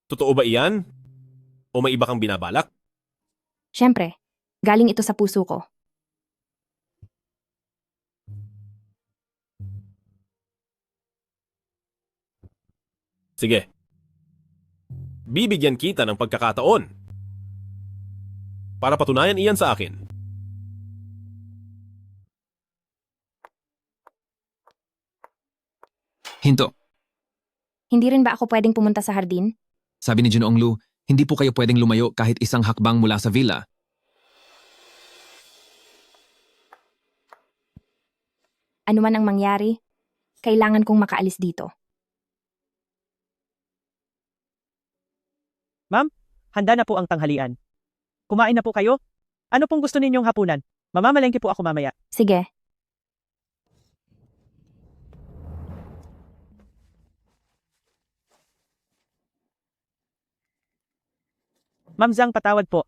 [SPEAKER 2] Totoo ba iyan? O may iba kang binabalak?
[SPEAKER 1] Siyempre, galing ito sa puso ko.
[SPEAKER 2] Sige. Bibigyan kita ng pagkakataon para patunayan iyan sa akin.
[SPEAKER 22] Hinto.
[SPEAKER 1] Hindi rin ba ako pwedeng pumunta sa hardin?
[SPEAKER 22] Sabi ni Ginoong Lu, hindi po kayo pwedeng lumayo kahit isang hakbang mula sa villa.
[SPEAKER 1] Ano man ang mangyari, kailangan kong makaalis dito.
[SPEAKER 16] Ma'am, handa na po ang tanghalian. Kumain na po kayo? Ano pong gusto ninyong hapunan? Mamamalengke po ako mamaya.
[SPEAKER 1] Sige.
[SPEAKER 16] Ma'am Zhang, patawad po.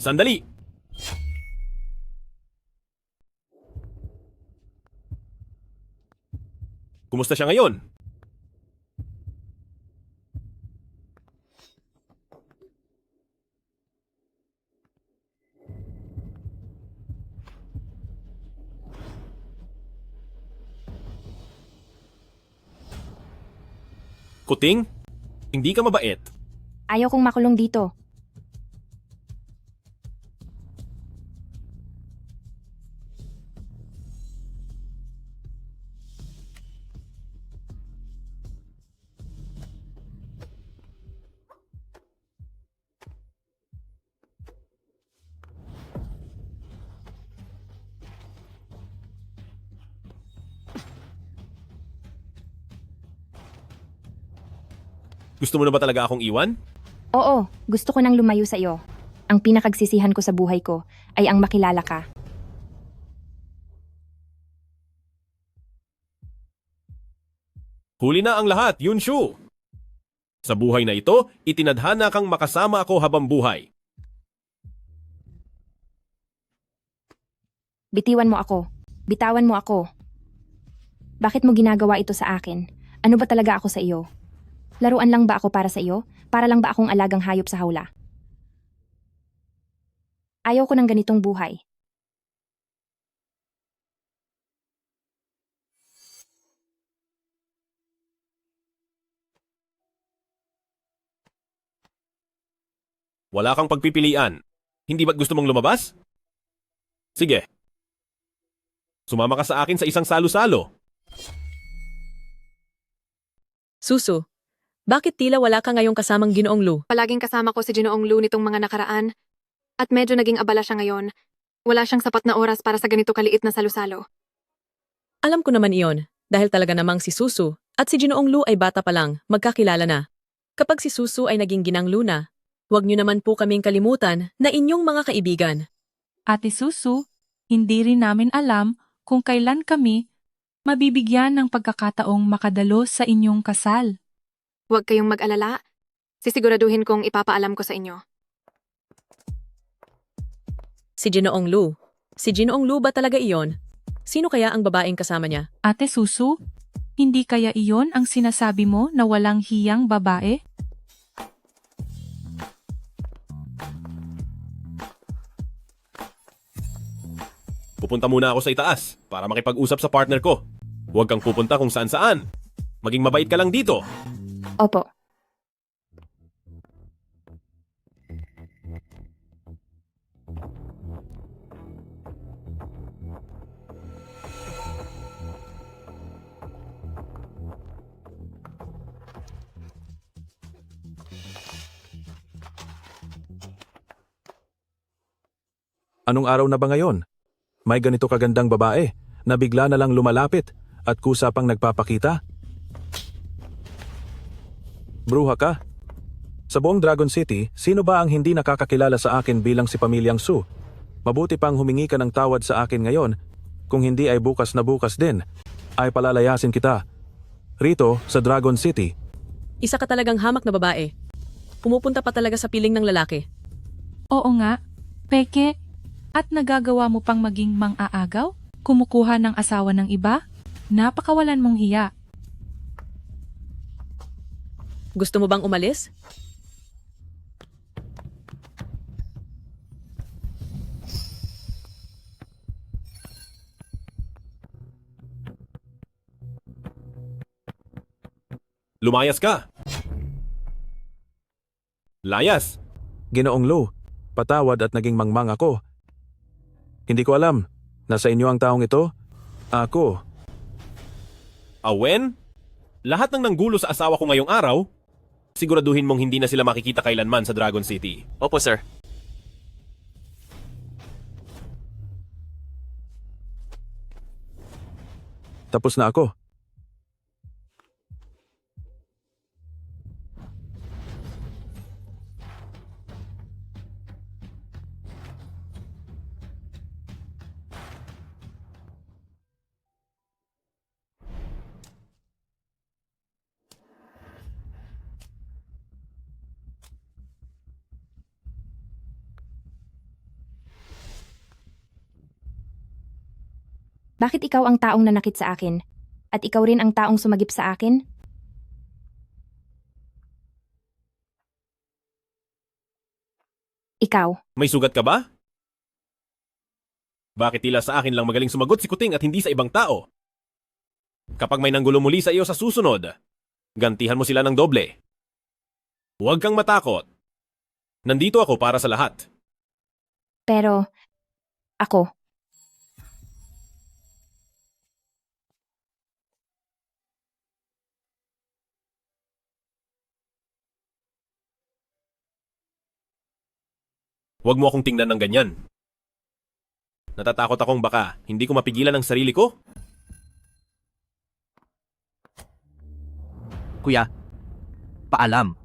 [SPEAKER 2] Sandali! Kumusta siya ngayon? Kuting, hindi ka mabait.
[SPEAKER 1] Ayaw kong makulong dito.
[SPEAKER 2] Gusto mo na ba talaga akong iwan?
[SPEAKER 1] Oo, gusto ko nang lumayo sa iyo. Ang pinakagsisihan ko sa buhay ko ay ang makilala ka.
[SPEAKER 2] Huli na ang lahat, Yunshu. Sa buhay na ito, itinadhana kang makasama ako habang buhay.
[SPEAKER 1] Bitiwan mo ako. Bitawan mo ako. Bakit mo ginagawa ito sa akin? Ano ba talaga ako sa iyo? Laruan lang ba ako para sa iyo? Para lang ba akong alagang hayop sa hawla? Ayaw ko ng ganitong buhay.
[SPEAKER 2] Wala kang pagpipilian. Hindi ba't gusto mong lumabas? Sige. Sumama ka sa akin sa isang salo-salo.
[SPEAKER 3] Susu, bakit tila wala ka ngayong kasamang Ginoong Lu?
[SPEAKER 8] Palaging kasama ko si Ginoong Lu nitong mga nakaraan. At medyo naging abala siya ngayon. Wala siyang sapat na oras para sa ganito kaliit na salusalo.
[SPEAKER 3] Alam ko naman iyon, dahil talaga namang si Susu at si Ginoong Lu ay bata pa lang, magkakilala na. Kapag si Susu ay naging Ginang Lu na, huwag niyo naman po kaming kalimutan na inyong mga kaibigan.
[SPEAKER 7] Ate Susu, hindi rin namin alam kung kailan kami mabibigyan ng pagkakataong makadalo sa inyong kasal.
[SPEAKER 8] Huwag kayong mag-alala. Sisiguraduhin kong ipapaalam ko sa inyo.
[SPEAKER 3] Si Ginoong Lu. Si Ginoong Lu ba talaga iyon? Sino kaya ang babaeng kasama niya?
[SPEAKER 7] Ate Susu, hindi kaya iyon ang sinasabi mo na walang hiyang babae?
[SPEAKER 2] Pupunta muna ako sa itaas para makipag-usap sa partner ko. Huwag kang pupunta kung saan-saan. Maging mabait ka lang dito.
[SPEAKER 1] Opo.
[SPEAKER 12] Anong araw na ba ngayon? May ganito kagandang babae na bigla na lang lumalapit at kusa pang nagpapakita? Bruha ka? Sa buong Dragon City, sino ba ang hindi nakakakilala sa akin bilang si Pamilyang Su? Mabuti pang humingi ka ng tawad sa akin ngayon, kung hindi ay bukas na bukas din, ay palalayasin kita. Rito, sa Dragon City.
[SPEAKER 3] Isa ka talagang hamak na babae. Pumupunta pa talaga sa piling ng lalaki.
[SPEAKER 7] Oo nga, peke. At nagagawa mo pang maging mang-aagaw? Kumukuha ng asawa ng iba? Napakawalan mong hiya.
[SPEAKER 3] Gusto mo bang umalis?
[SPEAKER 2] Lumayas ka. Layas.
[SPEAKER 12] Ginoong Lu, patawad at naging mangmang ako. Hindi ko alam. Nasa inyo ang taong ito? Ako.
[SPEAKER 2] Awen? Lahat ng nanggulo sa asawa ko ngayong araw, siguraduhin mong hindi na sila makikita kailanman sa Dragon City.
[SPEAKER 20] Opo, sir.
[SPEAKER 12] Tapos na ako.
[SPEAKER 1] Bakit ikaw ang taong nanakit sa akin? At ikaw rin ang taong sumagip sa akin? Ikaw.
[SPEAKER 2] May sugat ka ba? Bakit tila sa akin lang magaling sumagot si Kuting at hindi sa ibang tao? Kapag may nanggulo muli sa iyo sa susunod, gantihan mo sila ng doble. Huwag kang matakot. Nandito ako para sa lahat.
[SPEAKER 1] Pero, ako.
[SPEAKER 2] Huwag mo akong tingnan ng ganyan. Natatakot akong baka hindi ko mapigilan ang sarili ko.
[SPEAKER 6] Kuya, paalam.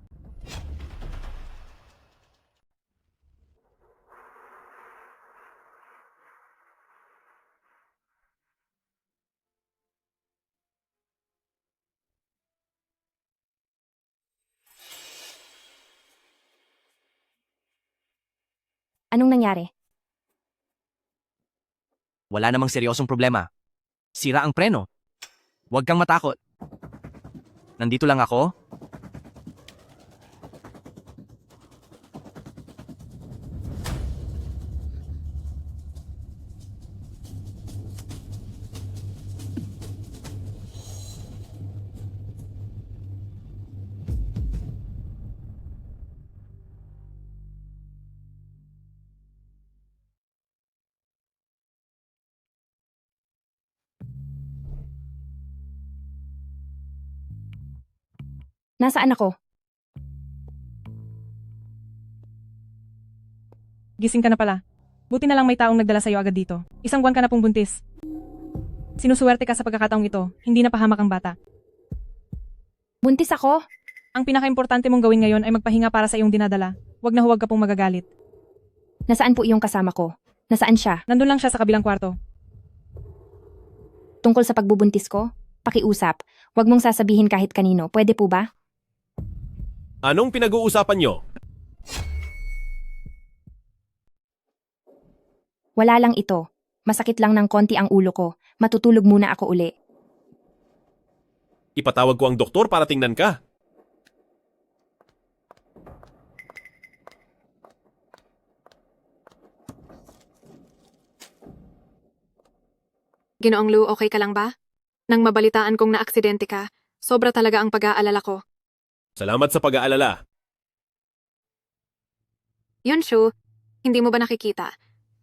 [SPEAKER 1] Anong nangyari?
[SPEAKER 6] Wala namang seryosong problema. Sira ang preno. Huwag kang matakot. Nandito lang ako.
[SPEAKER 1] Nasaan ako?
[SPEAKER 15] Gising ka na pala. Buti na lang may taong nagdala sa'yo agad dito. 1 buwan ka na pong buntis. Sinusuwerte ka sa pagkakataong ito, hindi na pahamak ang bata.
[SPEAKER 1] Buntis ako?
[SPEAKER 15] Ang pinaka-importante mong gawin ngayon ay magpahinga para sa iyong dinadala. Huwag na huwag ka pong magagalit.
[SPEAKER 1] Nasaan po iyong kasama ko? Nasaan siya?
[SPEAKER 15] Nandun lang siya sa kabilang kwarto.
[SPEAKER 1] Tungkol sa pagbubuntis ko? Pakiusap. Huwag mong sasabihin kahit kanino. Pwede po ba?
[SPEAKER 2] Anong pinag-uusapan nyo?
[SPEAKER 1] Wala lang ito. Masakit lang ng konti ang ulo ko. Matutulog muna ako uli.
[SPEAKER 2] Ipatawag ko ang doktor para tingnan ka.
[SPEAKER 8] Ginoong Lou, okay ka lang ba? Nang mabalitaan kong naaksidente ka, sobra talaga ang pag-aalala ko.
[SPEAKER 2] Salamat sa pag-aalala.
[SPEAKER 8] Yun, Shu. Hindi mo ba nakikita?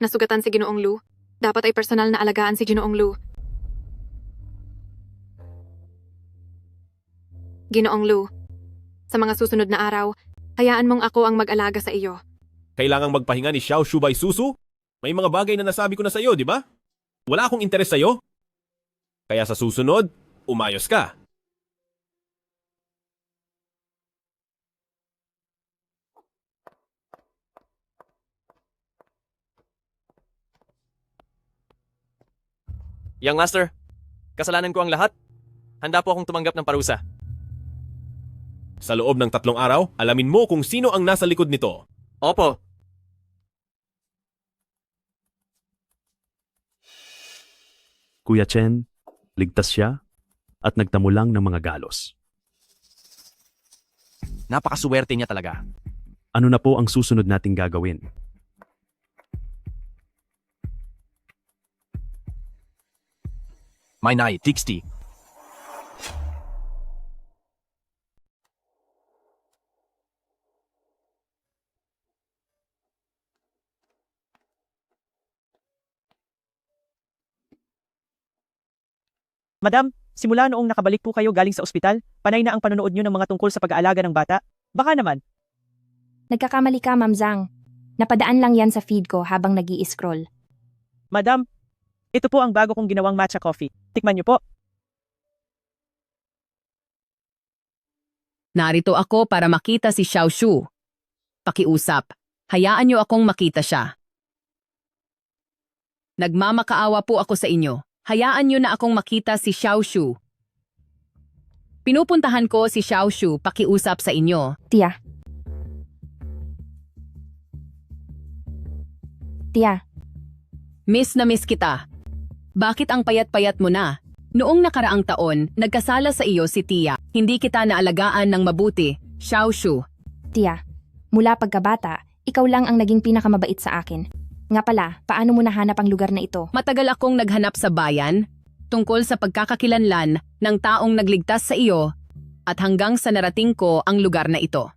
[SPEAKER 8] Nasugatan si Ginoong Lou. Dapat ay personal na alagaan si Ginoong Lou. Ginoong Lou, sa mga susunod na araw, hayaan mong ako ang mag-alaga sa iyo.
[SPEAKER 2] Kailangang magpahinga ni Xiao Shu Bai Susu? May mga bagay na nasabi ko na sa'yo, di ba? Wala akong interes sa'yo. Kaya sa susunod, umayos ka.
[SPEAKER 20] Young Master, kasalanan ko ang lahat. Handa po akong tumanggap ng parusa.
[SPEAKER 2] Sa loob ng 3 araw, alamin mo kung sino ang nasa likod nito.
[SPEAKER 20] Opo.
[SPEAKER 9] Kuya Chen, ligtas siya at nagtamo lang ng mga galos.
[SPEAKER 6] Napakasuwerte niya talaga.
[SPEAKER 9] Ano na po ang susunod nating gagawin?
[SPEAKER 6] May nai, Tixty.
[SPEAKER 16] Madam, simula noong nakabalik po kayo galing sa ospital, panay na ang panonood nyo ng mga tungkol sa pag-aalaga ng bata. Baka naman.
[SPEAKER 1] Nagkakamali ka, Ma'am Zhang. Napadaan lang yan sa feed ko habang nag-i-scroll.
[SPEAKER 16] Madam, ito po ang bago kong ginawang matcha coffee. Tikman nyo po.
[SPEAKER 10] Narito ako para makita si Xiao Shu. Pakiusap. Hayaan niyo akong makita siya. Nagmamakaawa po ako sa inyo. Hayaan niyo na akong makita si Xiao Shu. Pinupuntahan ko si Xiao Shu, pakiusap sa inyo.
[SPEAKER 1] Tia. Tia.
[SPEAKER 10] Miss na miss kita. Bakit ang payat-payat mo na? Noong nakaraang taon, nagkasala sa iyo si Tia. Hindi kita naalagaan ng mabuti, Xiao Shu.
[SPEAKER 1] Tia, mula pagkabata, ikaw lang ang naging pinakamabait sa akin. Nga pala, paano mo nahanap ang lugar na ito?
[SPEAKER 10] Matagal akong naghanap sa bayan, tungkol sa pagkakakilanlan ng taong nagligtas sa iyo, at hanggang sa narating ko ang lugar na ito.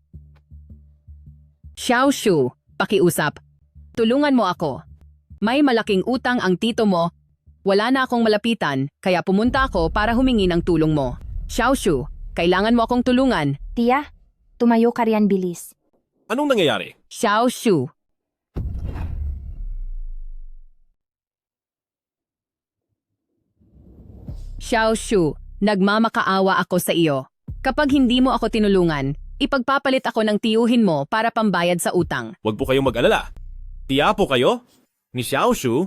[SPEAKER 10] Xiao Shu, pakiusap. Tulungan mo ako. May malaking utang ang tito mo. Wala na akong malapitan, kaya pumunta ako para humingi ng tulong mo. Xiao Shu, kailangan mo akong tulungan.
[SPEAKER 1] Tia, tumayo ka riyan bilis.
[SPEAKER 2] Anong nangyayari?
[SPEAKER 10] Xiao Shu. Xiao Shu, nagmamakaawa ako sa iyo. Kapag hindi mo ako tinulungan, ipagpapalit ako ng tiyuhin mo para pambayad sa utang.
[SPEAKER 2] Huwag po kayong mag-alala. Tiya po kayo? Ni Xiao Shu?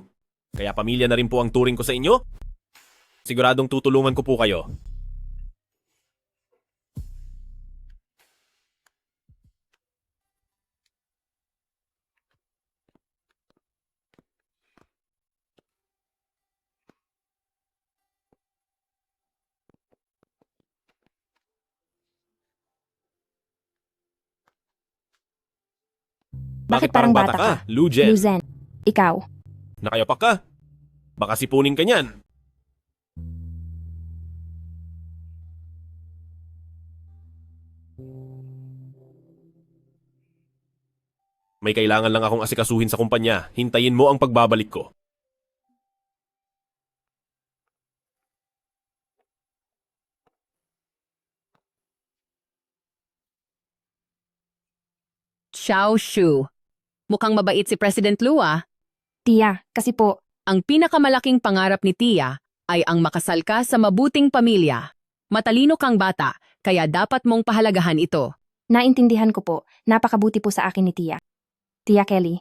[SPEAKER 2] Kaya pamilya na rin po ang turing ko sa inyo? Siguradong tutulungan ko po kayo. Bakit parang bata ka? Lujen.
[SPEAKER 1] Luzen, ikaw.
[SPEAKER 2] Nakayapak ka? Baka sipunin ka niyan. May kailangan lang akong asikasuhin sa kumpanya. Hintayin mo ang pagbabalik ko.
[SPEAKER 10] Xiaoshu. Mukhang mabait si President Lu ah.
[SPEAKER 1] Tia, kasi po,
[SPEAKER 10] Ang pinakamalaking pangarap ni Tia ay ang makasal ka sa mabuting pamilya. Matalino kang bata, kaya dapat mong pahalagahan ito.
[SPEAKER 1] naintindihan ko po, napakabuti po sa akin ni Tia. Tia Kelly,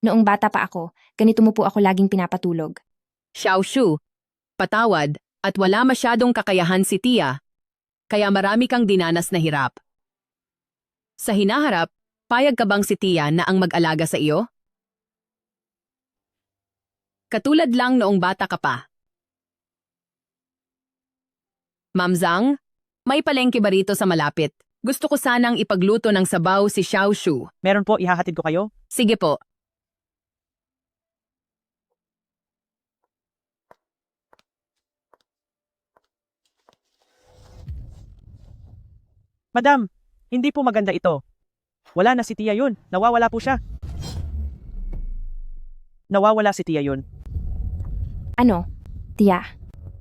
[SPEAKER 1] noong bata pa ako, ganito mo po ako laging pinapatulog.
[SPEAKER 10] Xiaoshu, patawad at wala masyadong kakayahan si Tia, kaya marami kang dinanas na hirap. Sa hinaharap, payag ka bang si Tia na ang mag-alaga sa iyo? Katulad lang noong bata ka pa. Ma'am Zhang, may palengke ba rito sa malapit? Gusto ko sanang ipagluto ng sabaw si Xiaoshu.
[SPEAKER 16] Meron po, ihahatid ko kayo.
[SPEAKER 10] Sige po.
[SPEAKER 16] Madam, hindi po maganda ito. Wala na si Tia yun. Nawawala po siya. Nawawala si Tia yun.
[SPEAKER 1] Ano? Tia,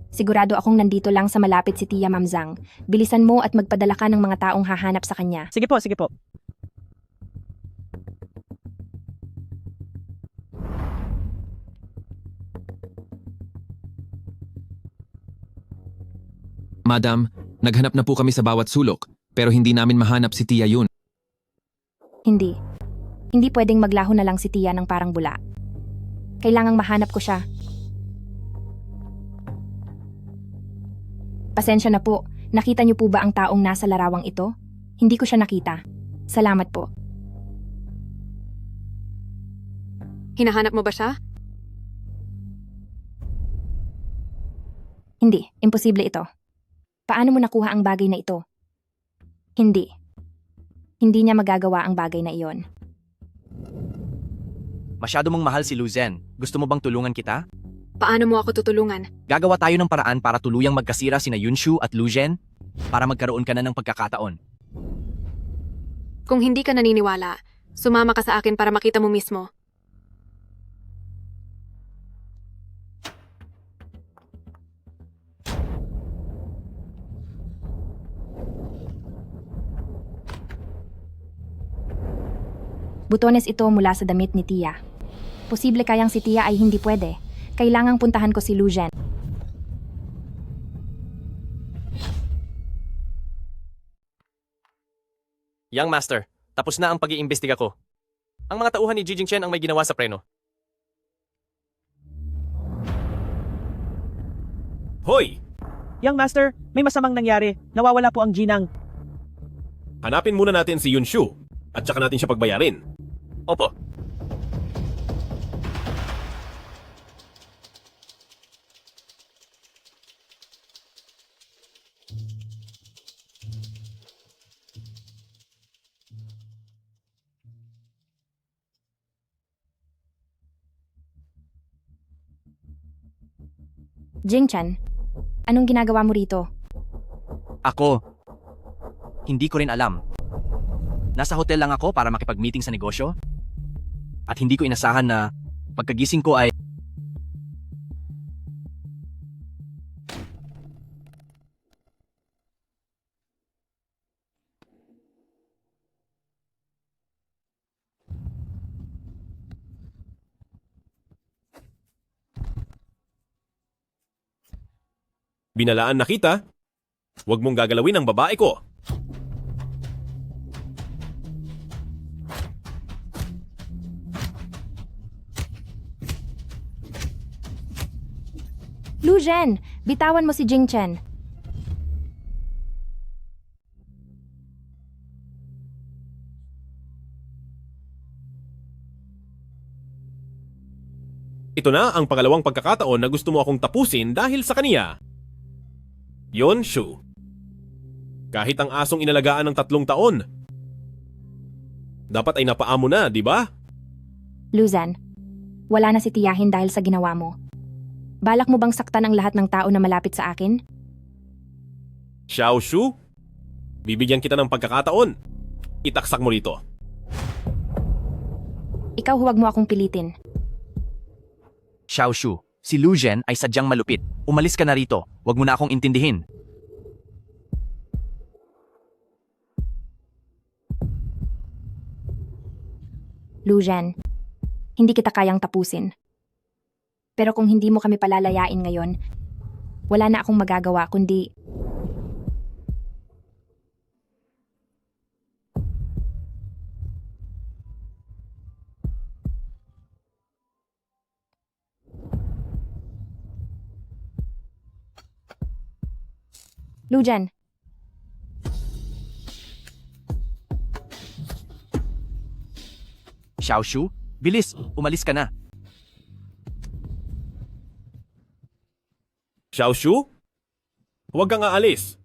[SPEAKER 1] sigurado akong nandito lang sa malapit si Tia Mamzang. Bilisan mo at magpadala ka ng mga taong hahanap sa kanya.
[SPEAKER 16] Sige po, sige po.
[SPEAKER 22] Madam, naghanap na po kami sa bawat sulok, pero hindi namin mahanap si Tia yun.
[SPEAKER 1] Hindi. Hindi pwedeng maglaho na lang si Tia ng parang bula. Kailangang mahanap ko siya. Pasensya na po, nakita niyo po ba ang taong nasa larawang ito? Hindi ko siya nakita. Salamat po.
[SPEAKER 8] Hinahanap mo ba siya?
[SPEAKER 1] Hindi, imposible ito. Paano mo nakuha ang bagay na ito? Hindi. Hindi niya magagawa ang bagay na iyon.
[SPEAKER 6] Masyado mong mahal si Luzen. Gusto mo bang tulungan kita?
[SPEAKER 8] Paano mo ako tutulungan?
[SPEAKER 6] Gagawa tayo ng paraan para tuluyang magkasira sina Yunshu at Luzen para magkaroon ka na ng pagkakataon.
[SPEAKER 8] Kung hindi ka naniniwala, sumama ka sa akin para makita mo mismo.
[SPEAKER 1] Butones ito mula sa damit ni Tia. Posible kayang si Tia ay hindi pwede. Kailangang puntahan ko si Lujen.
[SPEAKER 20] Young Master, tapos na ang pag-iimbestiga ko. Ang mga tauhan ni Jijing Chen ang may ginawa sa preno.
[SPEAKER 2] Hoy!
[SPEAKER 16] Young Master, may masamang nangyari. Nawawala po ang Jinang.
[SPEAKER 2] Hanapin muna natin si Yunshu at saka natin siya pagbayarin.
[SPEAKER 20] Opo.
[SPEAKER 1] Jingchan, anong ginagawa mo rito?
[SPEAKER 6] Ako, hindi ko rin alam. Nasa hotel lang ako para makipag-meeting sa negosyo. At hindi ko inasahan na pagkagising ko ay...
[SPEAKER 2] Binalaan na kita. Huwag mong gagalawin ang babae ko.
[SPEAKER 1] Lujen, bitawan mo si Jingchen.
[SPEAKER 2] Ito na ang pangalawang pagkakataon na gusto mo akong tapusin dahil sa kaniya. Yunshu. Kahit ang asong inalagaan ng 3 taon. Dapat ay napaamo na, di ba?
[SPEAKER 1] Luzan, wala na si tiyahin dahil sa ginawa mo. Balak mo bang saktan ang lahat ng tao na malapit sa akin?
[SPEAKER 2] Xiaoshu, bibigyan kita ng pagkakataon. Itaksak mo rito.
[SPEAKER 1] Ikaw huwag mo akong pilitin.
[SPEAKER 6] Xiaoshu, si Lu Zhen ay sadyang malupit. Umalis ka na rito. Huwag mo na akong intindihin.
[SPEAKER 1] Luzhan, hindi kita kayang tapusin. Pero kung hindi mo kami palalayain ngayon, wala na akong magagawa kundi... Luzhan,
[SPEAKER 6] Xiaoshu, bilis, umalis ka na.
[SPEAKER 2] Xiaoshu, huwag kang aalis.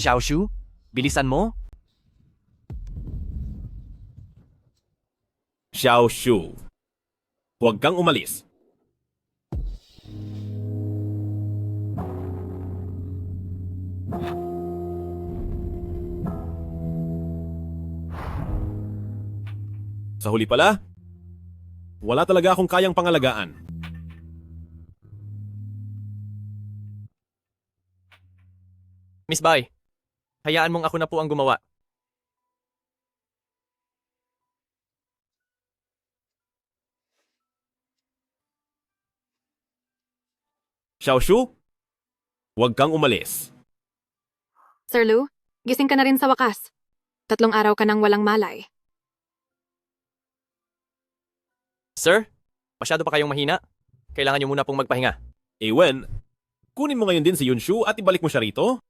[SPEAKER 6] Xiaoshu, bilisan mo.
[SPEAKER 2] Xiaoshu, huwag kang umalis. Sa huli pala, wala talaga akong kayang pangalagaan.
[SPEAKER 20] Miss Bai, hayaan mong ako na po ang gumawa.
[SPEAKER 2] Xiaoshu, huwag kang umalis.
[SPEAKER 8] Sir Lu, gising ka na rin sa wakas. 3 araw ka nang walang malay.
[SPEAKER 20] Sir, masyado pa kayong mahina. Kailangan niyo muna pong magpahinga.
[SPEAKER 2] Wen, kunin mo ngayon din si Yunshu at ibalik mo siya rito.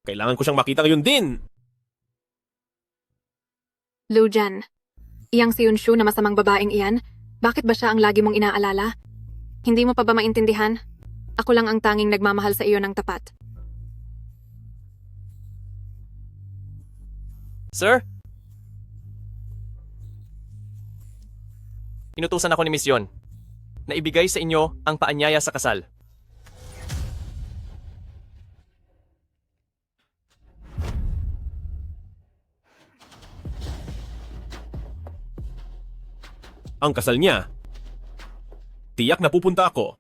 [SPEAKER 2] Kailangan ko siyang makita ngayon din.
[SPEAKER 8] Luzhan, iyang si Yunshu na masamang babaeng iyan, bakit ba siya ang lagi mong inaalala? Hindi mo pa ba maintindihan? Ako lang ang tanging nagmamahal sa iyo ng tapat.
[SPEAKER 20] Sir? Inutusan ako ni Miss Yon na ibigay sa inyo ang paanyaya sa kasal.
[SPEAKER 2] Ang kasal niya, tiyak na pupunta ako.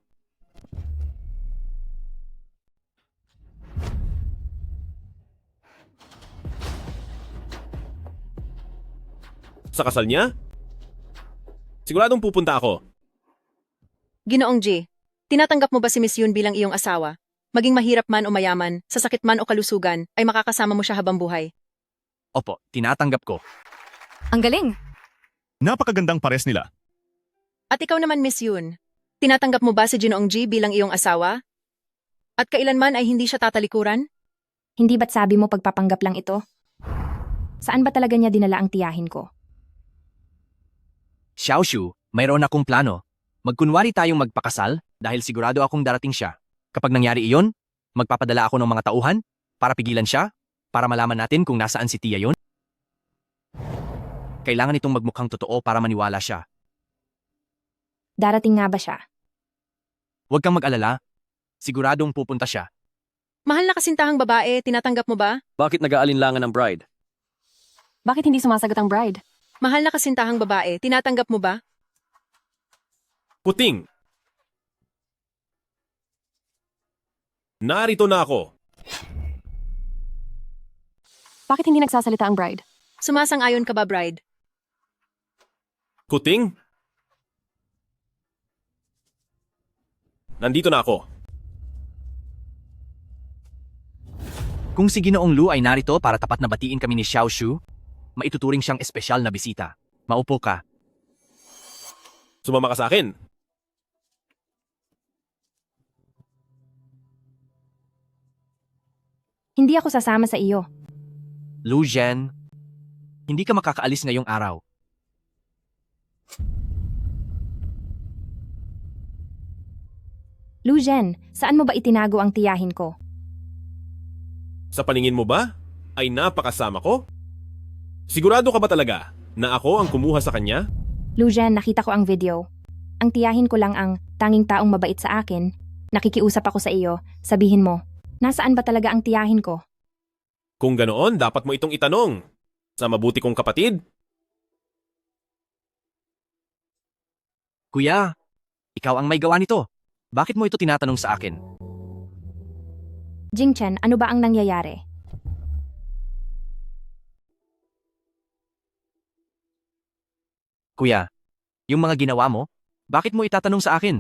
[SPEAKER 2] Sa kasal niya? Siguradong pupunta ako.
[SPEAKER 5] Ginoong G, tinatanggap mo ba si Miss Yun bilang iyong asawa? Maging mahirap man o mayaman, sa sakit man o kalusugan, ay makakasama mo siya habang buhay.
[SPEAKER 6] Opo, tinatanggap ko.
[SPEAKER 8] Ang galing!
[SPEAKER 14] Napakagandang pares nila.
[SPEAKER 5] At ikaw naman, Miss Yun, tinatanggap mo ba si Ginoong G bilang iyong asawa? At kailanman ay hindi siya tatalikuran?
[SPEAKER 1] Hindi ba't sabi mo pagpapanggap lang ito? Saan ba talaga niya dinala ang tiyahin ko?
[SPEAKER 6] Xiaoshu, mayroon akong plano. Magkunwari tayong magpakasal dahil sigurado akong darating siya. Kapag nangyari iyon, magpapadala ako ng mga tauhan para pigilan siya, para malaman natin kung nasaan si Tia yon. Kailangan itong magmukhang totoo para maniwala siya.
[SPEAKER 1] Darating nga ba siya?
[SPEAKER 6] Huwag kang mag-alala. Siguradong pupunta siya.
[SPEAKER 5] Mahal na kasintahang babae, tinatanggap mo ba?
[SPEAKER 4] Bakit nag-aalinlangan ang bride?
[SPEAKER 8] Bakit hindi sumasagot ang bride?
[SPEAKER 5] Mahal na kasintahang babae, tinatanggap mo ba?
[SPEAKER 2] Puting! Narito na ako.
[SPEAKER 8] Bakit hindi nagsasalita ang bride?
[SPEAKER 5] Sumasang-ayon ka ba, bride?
[SPEAKER 2] Kuting? Nandito na ako.
[SPEAKER 6] Kung si Ginoong Lu ay narito para tapat na batiin kami ni Xiaoshu, maituturing siyang espesyal na bisita. Maupo ka.
[SPEAKER 2] Sumama ka sa akin.
[SPEAKER 1] Hindi ako sasama sa iyo.
[SPEAKER 6] Lu Zhen, hindi ka makakaalis ngayong araw.
[SPEAKER 1] Luzhan, saan mo ba itinago ang tiyahin ko?
[SPEAKER 2] Sa paningin mo ba, ay napakasama ko? Sigurado ka ba talaga na ako ang kumuha sa kanya?
[SPEAKER 1] Lujan, nakita ko ang video. Ang tiyahin ko lang ang tanging taong mabait sa akin. Nakikiusap ako sa iyo, sabihin mo, nasaan ba talaga ang tiyahin ko?
[SPEAKER 2] Kung ganoon, dapat mo itong itanong sa mabuti kong kapatid.
[SPEAKER 6] Kuya, ikaw ang may gawa nito. Bakit mo ito tinatanong sa akin?
[SPEAKER 1] Jingchen, ano ba ang nangyayari?
[SPEAKER 6] Kuya, yung mga ginawa mo, bakit mo itatanong sa akin?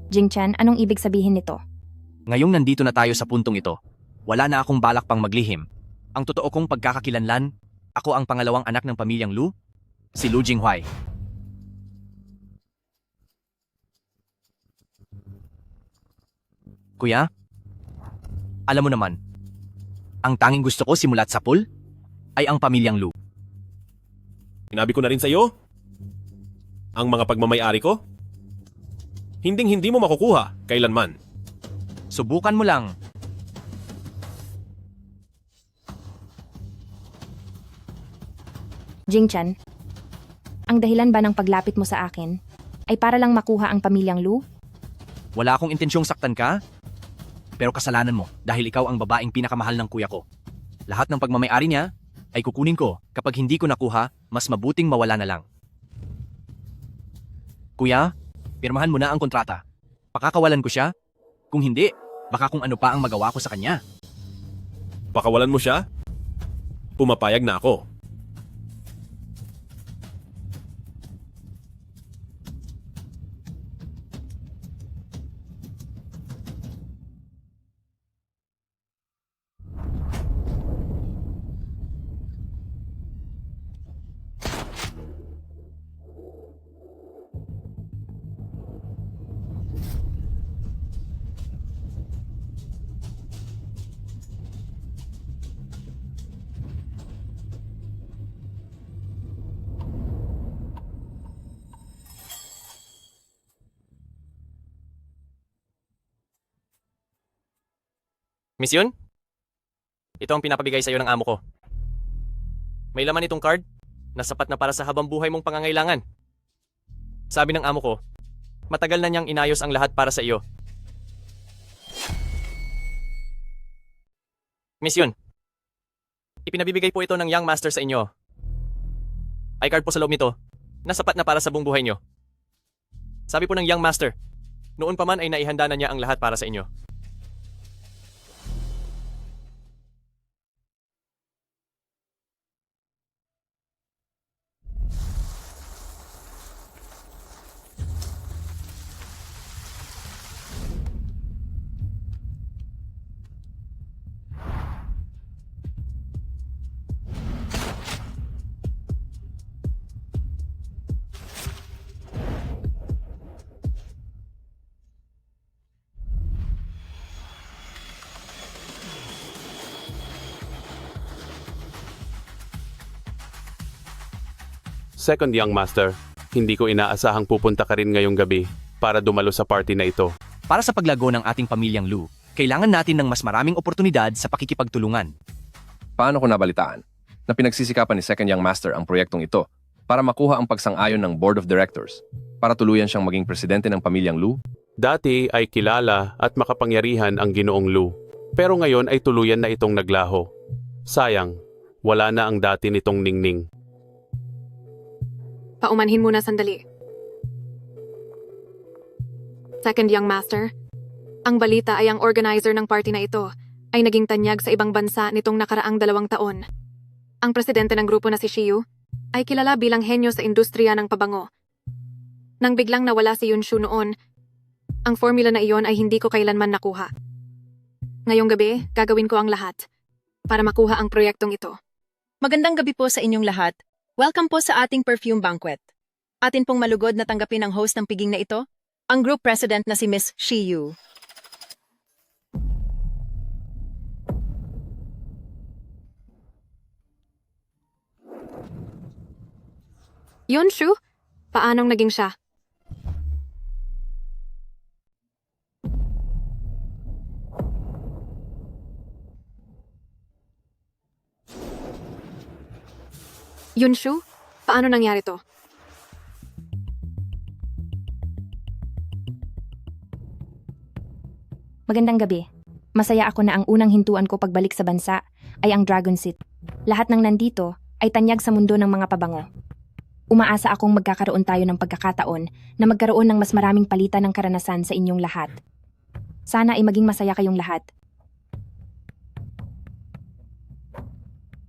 [SPEAKER 1] Jingchen, anong ibig sabihin nito?
[SPEAKER 6] Ngayong nandito na tayo sa puntong ito, wala na akong balak pang maglihim. Ang totoo kong pagkakakilanlan, ako ang pangalawang anak ng pamilyang Lu, si Lu Jinghuai. Kuya, alam mo naman, ang tanging gusto ko simulat sa pool ay ang pamilyang Lu.
[SPEAKER 2] Sinabi ko na rin sa iyo, ang mga pagmamayari ko, hinding-hindi mo makukuha kailanman.
[SPEAKER 6] Subukan mo lang.
[SPEAKER 1] Jingchen, ang dahilan ba ng paglapit mo sa akin ay para lang makuha ang pamilyang Lu?
[SPEAKER 6] Wala akong intensyong saktan ka, pero kasalanan mo dahil ikaw ang babaeng pinakamahal ng kuya ko. Lahat ng pagmamayari niya ay kukunin ko. Kapag hindi ko nakuha, mas mabuting mawala na lang. Kuya, pirmahan mo na ang kontrata. Pakakawalan ko siya. Kung hindi, baka kung ano pa ang magawa ko sa kanya.
[SPEAKER 2] Pakawalan mo siya? Pumapayag na ako.
[SPEAKER 20] Miss Yun? Ito ang pinapabigay sa iyo ng amo ko. May laman itong card na sapat na para sa habang buhay mong pangangailangan. Sabi ng amo ko, matagal na niyang inayos ang lahat para sa iyo. Miss Yun, ipinabibigay po ito ng Young Master sa inyo. I-card po sa loob nito na sapat na para sa buong buhay niyo. Sabi po ng Young Master, noon pa man ay naihanda na niya ang lahat para sa inyo.
[SPEAKER 9] Second Young Master, hindi ko inaasahang pupunta ka rin ngayong gabi para dumalo sa party na ito.
[SPEAKER 6] Para sa paglago ng ating pamilyang Lu, kailangan natin ng mas maraming oportunidad sa pakikipagtulungan.
[SPEAKER 13] Paano ko nabalitaan na pinagsisikapan ni Second Young Master ang proyektong ito para makuha ang pagsang-ayon ng Board of Directors para tuluyan siyang maging presidente ng pamilyang Lu?
[SPEAKER 9] Dati ay kilala at makapangyarihan ang Ginoong Lu, pero ngayon ay tuluyan na itong naglaho. Sayang, wala na ang dati nitong ningning.
[SPEAKER 8] Paumanhin muna sandali. Second Young Master, ang balita ay ang organizer ng party na ito ay naging tanyag sa ibang bansa nitong nakaraang 2 taon. Ang presidente ng grupo na si Shiyu ay kilala bilang henyo sa industriya ng pabango. Nang biglang nawala si Yunshu noon, ang formula na iyon ay hindi ko kailanman nakuha. Ngayong gabi, gagawin ko ang lahat para makuha ang proyektong ito.
[SPEAKER 5] Magandang gabi po sa inyong lahat. Welcome po sa ating perfume banquet. Atin pong malugod na tanggapin ang host ng piging na ito, ang group president na si Miss Shiyu.
[SPEAKER 8] Yunshu, paanong naging siya? Yunshu, paano nangyari to?
[SPEAKER 1] Magandang gabi. Masaya ako na ang unang hintuan ko pagbalik sa bansa ay ang Dragon Seat. Lahat ng nandito ay tanyag sa mundo ng mga pabango. Umaasa akong magkakaroon tayo ng pagkakataon na magkaroon ng mas maraming palitan ng karanasan sa inyong lahat. Sana ay maging masaya kayong lahat.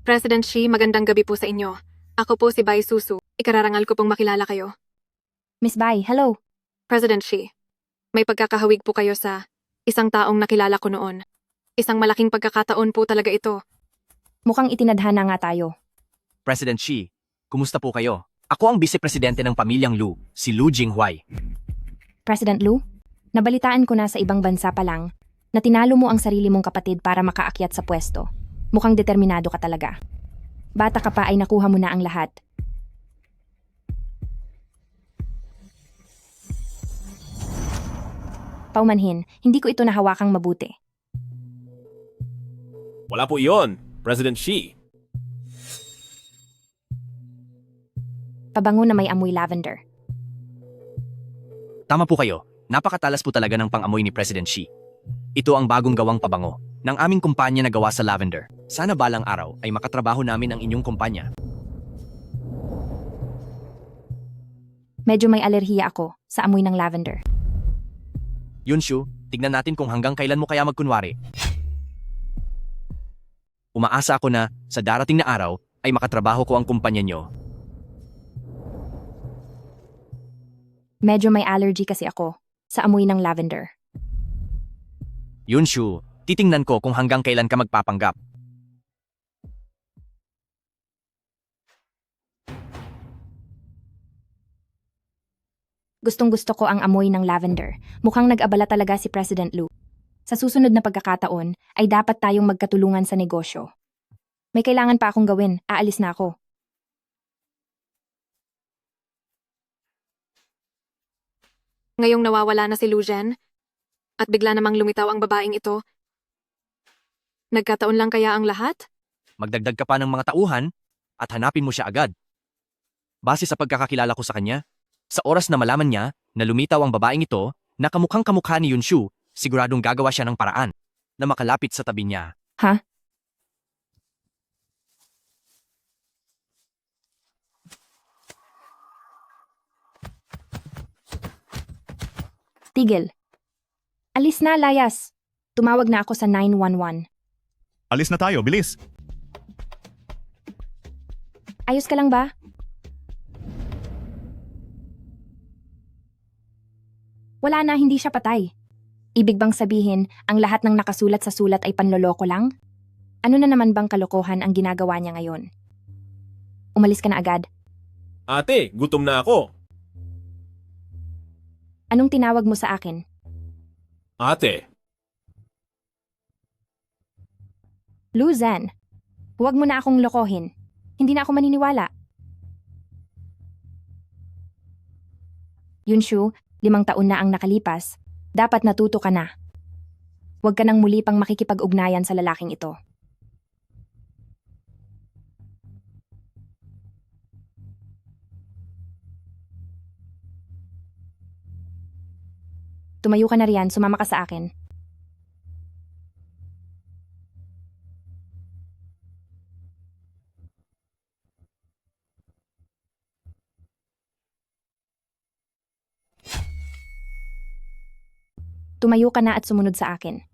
[SPEAKER 8] President Xi, magandang gabi po sa inyo. Ako po si Bai Susu. Ikararangal ko pong makilala kayo.
[SPEAKER 1] Miss Bai, hello.
[SPEAKER 8] President Xi, may pagkakahawig po kayo sa isang taong nakilala ko noon. Isang malaking pagkakataon po talaga ito.
[SPEAKER 1] Mukhang itinadhana nga tayo.
[SPEAKER 6] President Xi, kumusta po kayo? Ako ang vice-presidente ng pamilyang Lu, si Lu Jinghuai.
[SPEAKER 1] President Lu, nabalitaan ko na sa ibang bansa pa lang na tinalo mo ang sarili mong kapatid para makaakyat sa pwesto. Mukhang determinado ka talaga. Bata ka pa ay nakuha mo na ang lahat. Paumanhin, hindi ko ito nahawakang mabuti.
[SPEAKER 2] Wala po iyon, President Xi.
[SPEAKER 1] Pabango na may amoy lavender.
[SPEAKER 6] Tama po kayo, napakatalas po talaga ng pang-amoy ni President Xi. Ito ang bagong gawang pabango ng aming kumpanya na gawa sa lavender. Sana balang araw ay makatrabaho namin ang inyong kumpanya.
[SPEAKER 1] Medyo may alerhiya ako sa amoy ng lavender.
[SPEAKER 6] Yunshu, tignan natin kung hanggang kailan mo kaya magkunwari. Umaasa ako na sa darating na araw ay makatrabaho ko ang kumpanya nyo.
[SPEAKER 1] Medyo may allergy kasi ako sa amoy ng lavender.
[SPEAKER 6] Yunshu, titingnan ko kung hanggang kailan ka magpapanggap.
[SPEAKER 1] Gustong-gusto ko ang amoy ng lavender. Mukhang nag-abala talaga si President Lu. Sa susunod na pagkakataon ay dapat tayong magkatulungan sa negosyo. May kailangan pa akong gawin. Aalis na ako.
[SPEAKER 8] Ngayong nawawala na si Lu Zhen at bigla namang lumitaw ang babaeng ito. Nagkataon lang kaya ang lahat?
[SPEAKER 6] Magdagdag ka pa ng mga tauhan at hanapin mo siya agad. Base sa pagkakakilala ko sa kanya, sa oras na malaman niya na lumitaw ang babaeng ito na kamukhang kamukha ni Yunshu, siguradong gagawa siya ng paraan na makalapit sa tabi niya.
[SPEAKER 1] Ha? Tigil. Alis na, layas. Tumawag na ako sa 911.
[SPEAKER 14] Alis na tayo, bilis!
[SPEAKER 1] Ayos ka lang ba? Wala na, hindi siya patay. Ibig bang sabihin, ang lahat ng nakasulat sa sulat ay panloloko lang? Ano na naman bang kalokohan ang ginagawa niya ngayon? Umalis ka na agad.
[SPEAKER 2] Ate, gutom na ako.
[SPEAKER 1] Anong tinawag mo sa akin?
[SPEAKER 2] Ate,
[SPEAKER 1] Lu Zhen, huwag mo na akong lokohin. Hindi na ako maniniwala. Yunshu, 5 taon na ang nakalipas. Dapat natuto ka na. Huwag ka nang muli pang makikipag-ugnayan sa lalaking ito. Tumayo ka na riyan, sumama ka sa akin. Tumayo ka na at sumunod sa akin.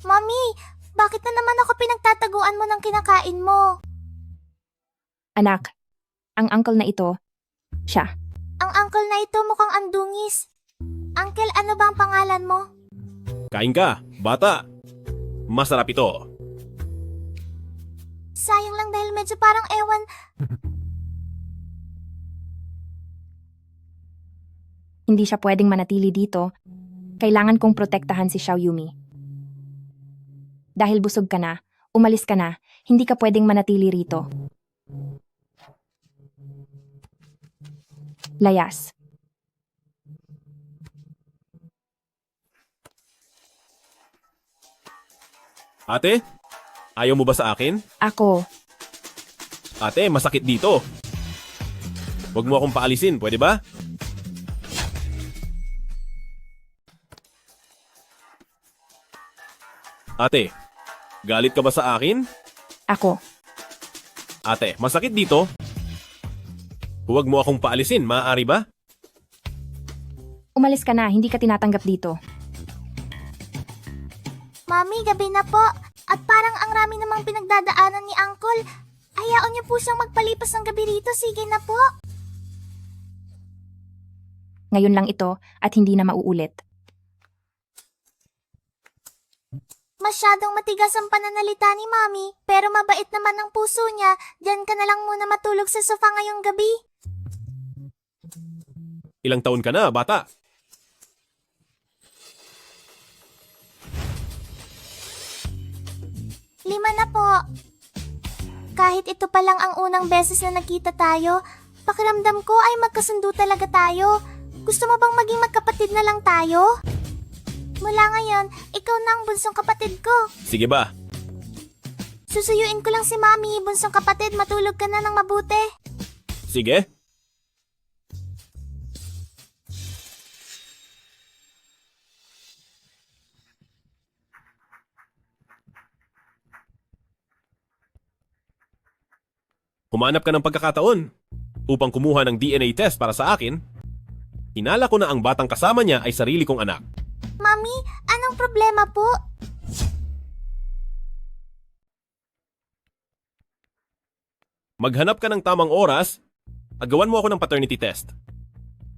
[SPEAKER 17] Mami, bakit na naman ako pinagtataguan mo ng kinakain mo?
[SPEAKER 1] Anak, ang uncle na ito, siya.
[SPEAKER 17] Ang uncle na ito mukhang andungis. Uncle, ano ba ang pangalan mo?
[SPEAKER 2] kain ka, bata. Masarap ito.
[SPEAKER 17] Sayang lang dahil medyo parang ewan.
[SPEAKER 1] Hindi siya pwedeng manatili dito. Kailangan kong protektahan si Xiao Yumi. Dahil busog ka na, umalis ka na, hindi ka pwedeng manatili rito. Layas.
[SPEAKER 2] Ate, ayaw mo ba sa akin?
[SPEAKER 1] Ako,
[SPEAKER 2] Ate, masakit dito. Huwag mo akong paalisin, pwede ba? Ate, galit ka ba sa akin?
[SPEAKER 1] ako.
[SPEAKER 2] Ate, masakit dito. Huwag mo akong paalisin, maaari ba?
[SPEAKER 1] Umalis ka na, hindi ka tinatanggap dito.
[SPEAKER 17] Mami, gabi na po. At parang ang rami namang pinagdadaanan ni Uncle. Hayaan niyo po siyang magpalipas ng gabi rito. Sige na po.
[SPEAKER 1] Ngayon lang ito at hindi na mauulit.
[SPEAKER 17] Masyadong matigas ang pananalita ni Mami, pero mabait naman ang puso niya. Diyan ka na lang muna matulog sa sofa ngayong gabi.
[SPEAKER 2] Ilang taon ka na, bata?
[SPEAKER 17] Lima na po. Kahit ito pa lang ang unang beses na nakita tayo, pakiramdam ko ay magkasundo talaga tayo. Gusto mo bang maging magkapatid na lang tayo? Mula ngayon, ikaw na ang bunsong kapatid ko.
[SPEAKER 2] Sige ba?
[SPEAKER 17] Susuyuin ko lang si Mami, bunsong kapatid, matulog ka na ng mabuti.
[SPEAKER 2] Sige. Humanap ka ng pagkakataon upang kumuha ng DNA test para sa akin. Hinala ko na ang batang kasama niya ay sarili kong anak.
[SPEAKER 17] Mami, anong problema po?
[SPEAKER 2] Maghanap ka ng tamang oras at gawan mo ako ng paternity test.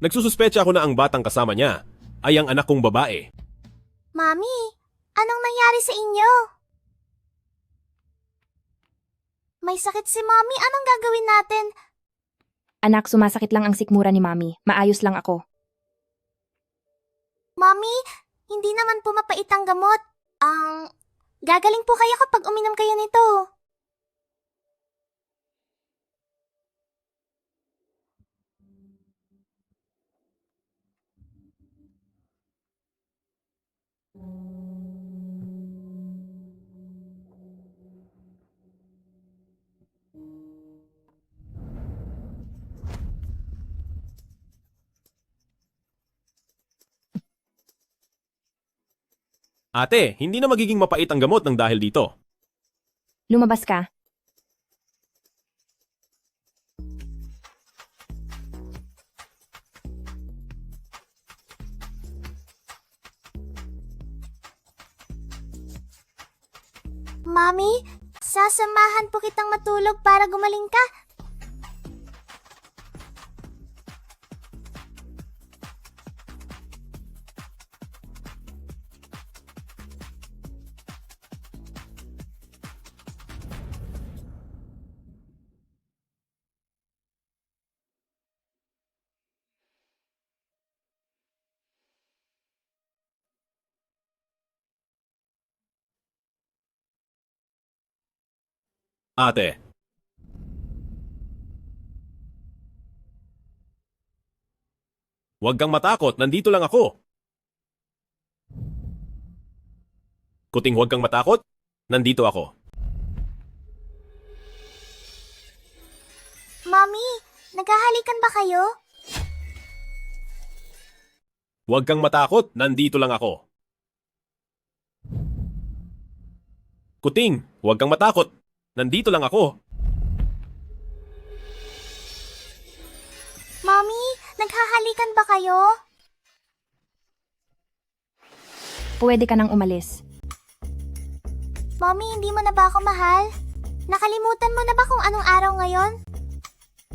[SPEAKER 2] Nagsususpecha ako na ang batang kasama niya ay ang anak kong babae.
[SPEAKER 17] Mami, anong nangyari sa inyo? May sakit si Mami, anong gagawin natin?
[SPEAKER 1] Anak, sumasakit lang ang sikmura ni Mami. Maayos lang ako.
[SPEAKER 17] Mami, hindi naman po mapait ang gamot. Gagaling po kayo kapag uminom kayo nito.
[SPEAKER 2] Ate, hindi na magiging mapait ang gamot ng dahil dito.
[SPEAKER 1] Lumabas ka.
[SPEAKER 17] Mami, sasamahan po kitang matulog para gumaling ka.
[SPEAKER 2] Ate. Huwag kang matakot, nandito lang ako. Kuting huwag kang matakot, nandito ako.
[SPEAKER 17] Mami, naghahalikan ba kayo?
[SPEAKER 2] Huwag kang matakot, nandito lang ako. Kuting, huwag kang matakot, nandito lang ako.
[SPEAKER 17] Mami, naghahalikan ba kayo?
[SPEAKER 1] Pwede ka nang umalis.
[SPEAKER 17] Mami, hindi mo na ba ako mahal? Nakalimutan mo na ba kung anong araw ngayon?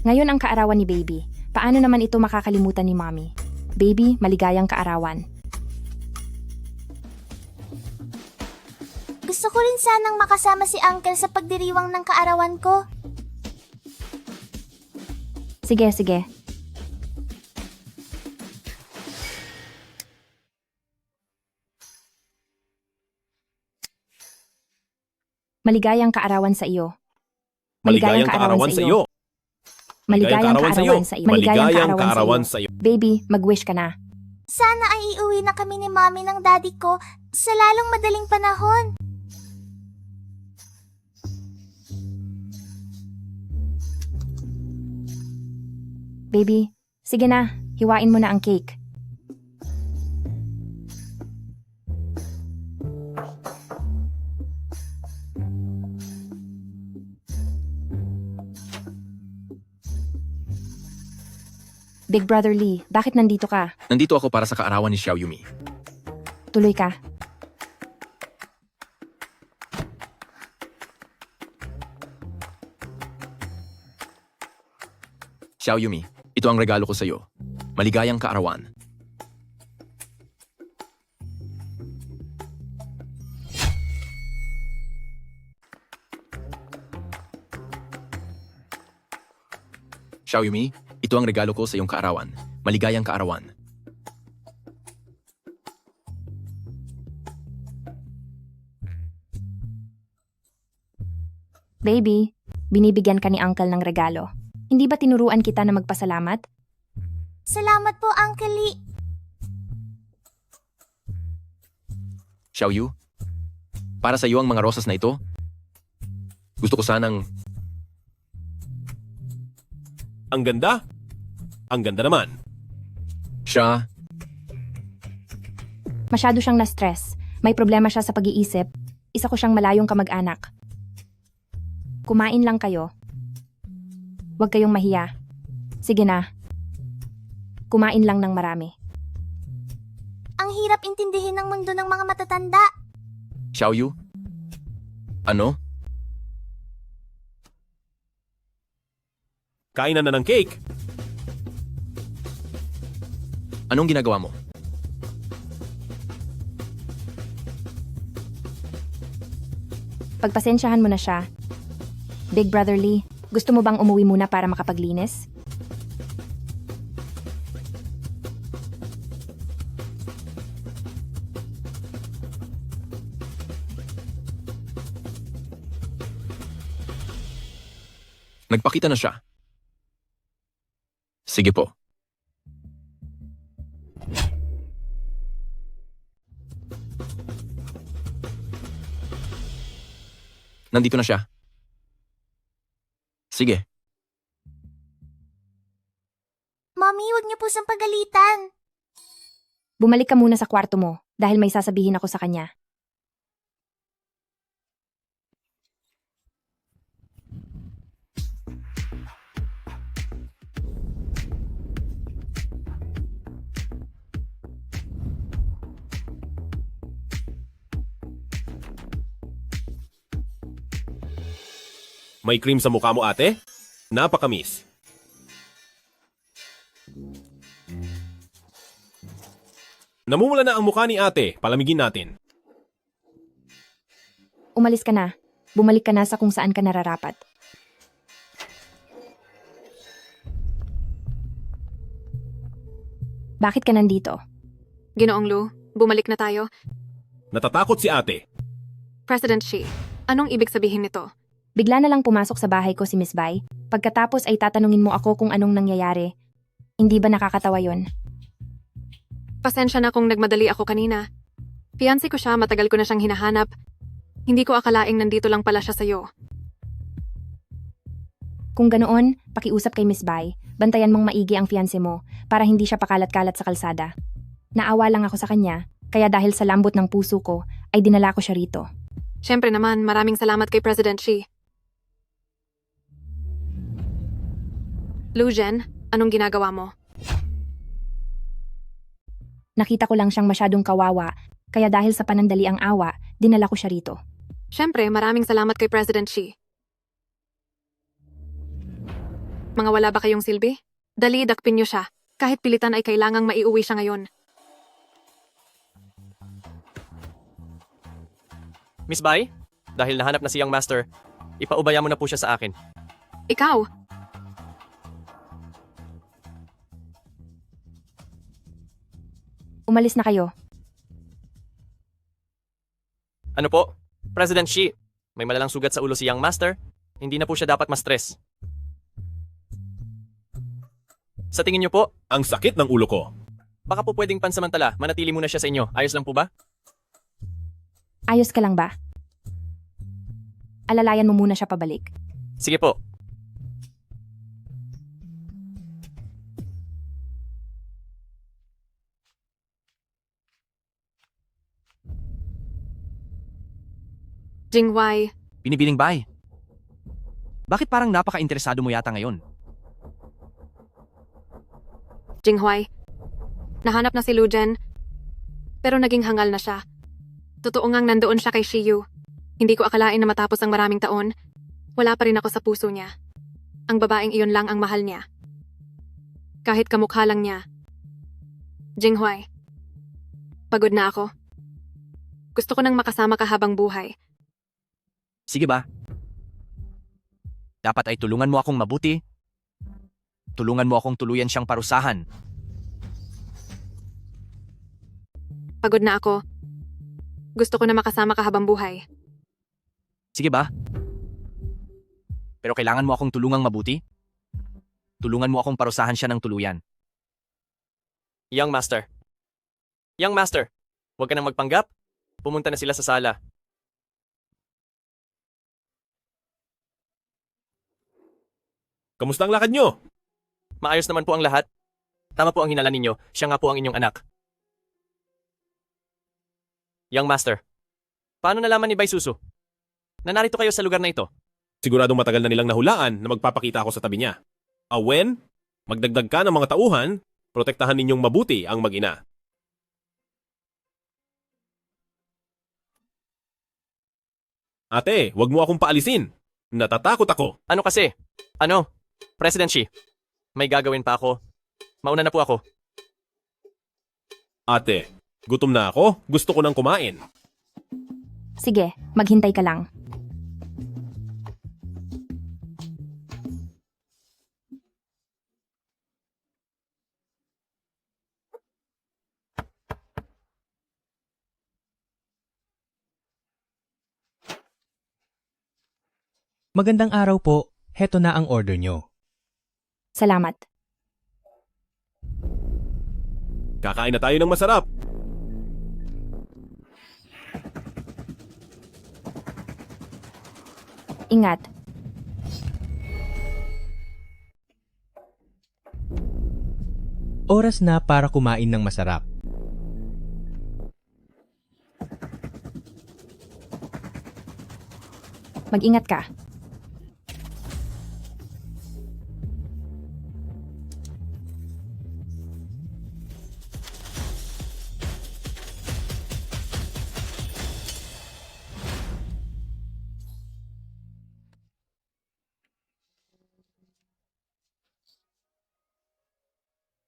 [SPEAKER 1] Ngayon ang kaarawan ni Baby. Paano naman ito makakalimutan ni Mommy? Baby, maligayang kaarawan.
[SPEAKER 17] Gusto ko rin sanang makasama si Uncle sa pagdiriwang ng kaarawan ko.
[SPEAKER 1] Sige, sige. Maligayang kaarawan sa iyo.
[SPEAKER 2] Maligayang kaarawan sa iyo.
[SPEAKER 1] Maligayang kaarawan sa iyo.
[SPEAKER 2] Maligayang kaarawan sa iyo.
[SPEAKER 1] Baby, mag-wish ka na.
[SPEAKER 17] Sana ay iuwi na kami ni Mommy ng Daddy ko sa lalong madaling panahon.
[SPEAKER 1] Baby, sige na. Hiwain mo na ang cake. Big Brother Lee, bakit nandito ka?
[SPEAKER 22] Nandito ako para sa kaarawan ni Xiao Yumi.
[SPEAKER 1] Tuloy ka.
[SPEAKER 22] Xiao Yumi, ito ang regalo ko sa iyo. Maligayang kaarawan. Xiao Yumi, ito ang regalo ko sa iyong kaarawan. Maligayang kaarawan.
[SPEAKER 1] Baby, binibigyan ka ni Uncle ng regalo. Hindi ba tinuruan kita na magpasalamat?
[SPEAKER 17] Salamat po, Uncle Lee.
[SPEAKER 22] Xiao Yu, para sa iyo ang mga rosas na ito. Gusto ko sanang...
[SPEAKER 2] Ang ganda. Ang ganda naman.
[SPEAKER 22] Siya,
[SPEAKER 1] Masyado siyang na-stress. May problema siya sa pag-iisip. Isa ko siyang malayong kamag-anak. Kumain lang kayo. Huwag kayong mahiya. Sige na. Kumain lang ng marami.
[SPEAKER 17] Ang hirap intindihin ng mundo ng mga matatanda.
[SPEAKER 22] Xiao Yu? Ano?
[SPEAKER 2] Kainan na ng cake.
[SPEAKER 22] Anong ginagawa mo?
[SPEAKER 1] Pagpasensyahan mo na siya. Big Brother Lee, gusto mo bang umuwi muna para makapaglinis?
[SPEAKER 22] Nagpakita na siya. Sige po. Nandito na siya. Sige.
[SPEAKER 17] Mommy, huwag niyo po siyang pagalitan.
[SPEAKER 1] Bumalik ka muna sa kwarto mo dahil may sasabihin ako sa kanya.
[SPEAKER 2] May cream sa mukha mo, ate? Napakamis. Namumula na ang mukha ni ate. Palamigin natin.
[SPEAKER 1] Umalis ka na. Bumalik ka na sa kung saan ka nararapat. Bakit ka nandito?
[SPEAKER 8] Ginoong Lu, bumalik na tayo.
[SPEAKER 2] Natatakot si ate.
[SPEAKER 8] President Xi, anong ibig sabihin nito?
[SPEAKER 1] Bigla na lang pumasok sa bahay ko si Miss Bai. Pagkatapos ay tatanungin mo ako kung anong nangyayari. Hindi ba nakakatawa yon?
[SPEAKER 8] Pasensya na kung nagmadali ako kanina. Fiancé ko siya, matagal ko na siyang hinahanap. Hindi ko akalaing nandito lang pala siya sa'yo.
[SPEAKER 1] Kung ganoon, pakiusap kay Miss Bai. Bantayan mong maigi ang fiancé mo para hindi siya pakalat-kalat sa kalsada. Naawa lang ako sa kanya, kaya dahil sa lambot ng puso ko, ay dinala ko siya rito.
[SPEAKER 8] Siyempre naman, maraming salamat kay President Xi. Lu Zhen, anong ginagawa mo?
[SPEAKER 1] Nakita ko lang siyang masyadong kawawa, kaya dahil sa panandaliang awa, dinala ko siya rito.
[SPEAKER 8] Siyempre, maraming salamat kay President Xi. Mga wala ba kayong silbi? Dali, dakpin niyo siya. Kahit pilitan ay kailangang maiuwi siya ngayon.
[SPEAKER 20] Miss Bai, dahil nahanap na siyang master, ipaubaya mo na po siya sa akin.
[SPEAKER 8] Ikaw?
[SPEAKER 1] Umalis na kayo.
[SPEAKER 20] Ano po? President Xi, May malalang sugat sa ulo si Young Master. Hindi na po siya dapat ma-stress. Sa tingin niyo po,
[SPEAKER 2] Ang sakit ng ulo ko.
[SPEAKER 20] baka po pwedeng pansamantala, manatili muna siya sa inyo. Ayos lang po ba?
[SPEAKER 1] Ayos ka lang ba? Alalayan mo muna siya pabalik.
[SPEAKER 20] Sige po.
[SPEAKER 8] Jingwei,
[SPEAKER 6] Binibining bay. Bakit parang napaka-interesado mo yata ngayon?
[SPEAKER 8] Jinghui. Nahanap na si Lujen, pero naging hangal na siya. Totoo ngang nandoon siya kay Shiyu. Hindi ko akalain na matapos ang maraming taon, wala pa rin ako sa puso niya. Ang babaeng iyon lang ang mahal niya. Kahit kamukha lang niya. Jinghui. Pagod na ako. Gusto ko nang makasama ka habang buhay.
[SPEAKER 6] Sige ba? Dapat ay tulungan mo akong mabuti. Tulungan mo akong tuluyan siyang parusahan.
[SPEAKER 8] Pagod na ako. Gusto ko na makasama ka habang buhay.
[SPEAKER 6] Sige ba? Pero kailangan mo akong tulungang mabuti. Tulungan mo akong parusahan siya ng tuluyan.
[SPEAKER 20] Young Master. Young Master, huwag ka nang magpanggap. Pumunta na sila sa sala.
[SPEAKER 2] Kamusta ang lakad nyo?
[SPEAKER 20] Maayos naman po ang lahat. Tama po ang hinala ninyo. Siya nga po ang inyong anak. Young Master, paano nalaman ni Bai Susu na narito kayo sa lugar na ito?
[SPEAKER 2] Siguradong matagal na nilang nahulaan na magpapakita ako sa tabi niya. Awen, magdagdag ka ng mga tauhan, protektahan ninyong mabuti ang mag-ina. Ate, wag mo akong paalisin. Natatakot ako.
[SPEAKER 20] Ano kasi? Ano? President Xi, may gagawin pa ako. Mauna na po ako.
[SPEAKER 2] Ate, gutom na ako. Gusto ko nang kumain.
[SPEAKER 1] Sige, maghintay ka lang.
[SPEAKER 18] Magandang araw po. Heto na ang order nyo.
[SPEAKER 1] Salamat.
[SPEAKER 2] Kakain na tayo ng masarap.
[SPEAKER 1] Ingat.
[SPEAKER 18] Oras na para kumain ng masarap.
[SPEAKER 1] Mag-ingat ka.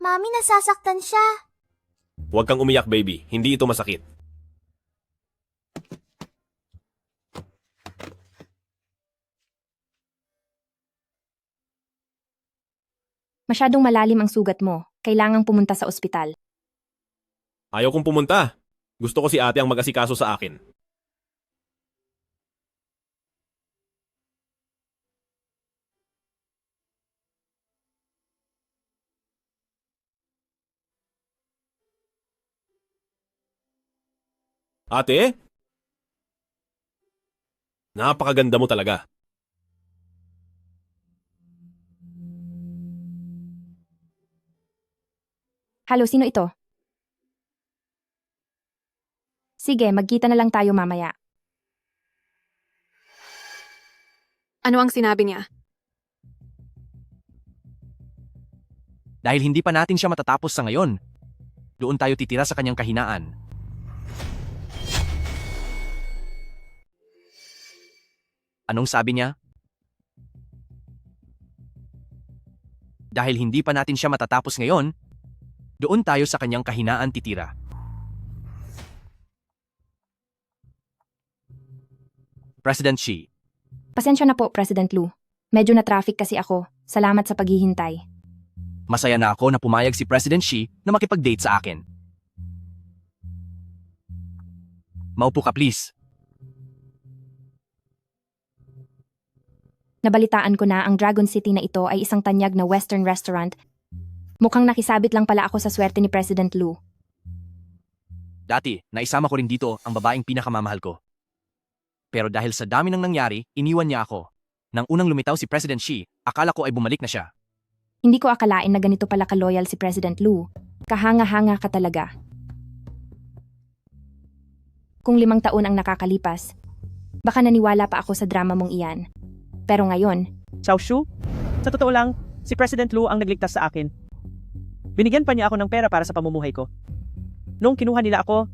[SPEAKER 17] Mami, nasasaktan siya.
[SPEAKER 2] Huwag kang umiyak, baby. Hindi ito masakit.
[SPEAKER 1] Masyadong malalim ang sugat mo. Kailangang pumunta sa ospital.
[SPEAKER 2] Ayaw kong pumunta. Gusto ko si ate ang mag-asikaso sa akin. Ate? Napakaganda mo talaga.
[SPEAKER 1] Halo, sino ito? Sige, magkita na lang tayo mamaya.
[SPEAKER 8] Ano ang sinabi niya?
[SPEAKER 6] Dahil hindi pa natin siya matatapos sa ngayon, doon tayo titira sa kanyang kahinaan. Anong sabi niya? Dahil hindi pa natin siya matatapos ngayon, doon tayo sa kanyang kahinaan titira. President Xi.
[SPEAKER 1] Pasensya na po, President Lu. Medyo na-traffic kasi ako. Salamat sa paghihintay.
[SPEAKER 6] Masaya na ako na pumayag si President Xi na makipag-date sa akin. Maupo ka please.
[SPEAKER 1] Nabalitaan ko na ang Dragon City na ito ay isang tanyag na Western restaurant. Mukhang nakisabit lang pala ako sa swerte ni President Lu.
[SPEAKER 6] Dati, naisama ko rin dito ang babaeng pinakamamahal ko. Pero dahil sa dami ng nangyari, iniwan niya ako. Nang unang lumitaw si President Xi, akala ko ay bumalik na siya.
[SPEAKER 1] Hindi ko akalain na ganito pala ka-loyal si President Lu. Kahanga-hanga ka talaga. Kung 5 taon ang nakakalipas, baka naniwala pa ako sa drama mong iyan. Pero ngayon,
[SPEAKER 16] Xiaoshu, sa totoo lang, si President Lu ang nagligtas sa akin. Binigyan pa niya ako ng pera para sa pamumuhay ko. Nung kinuha nila ako,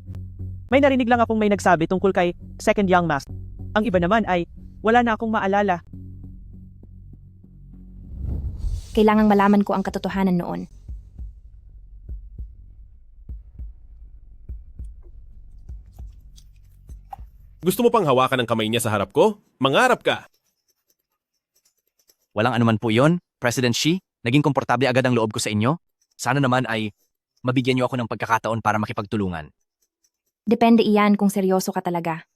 [SPEAKER 16] may narinig lang akong may nagsabi tungkol kay Second Young Master. Ang iba naman ay wala na akong maalala.
[SPEAKER 1] kailangang malaman ko ang katotohanan noon.
[SPEAKER 2] Gusto mo pang hawakan ang kamay niya sa harap ko? Mangarap ka!
[SPEAKER 6] Walang anuman po yon, President Xi. Naging komportable agad ang loob ko sa inyo. Sana naman ay mabigyan niyo ako ng pagkakataon para makipagtulungan.
[SPEAKER 1] Depende iyan kung seryoso ka talaga.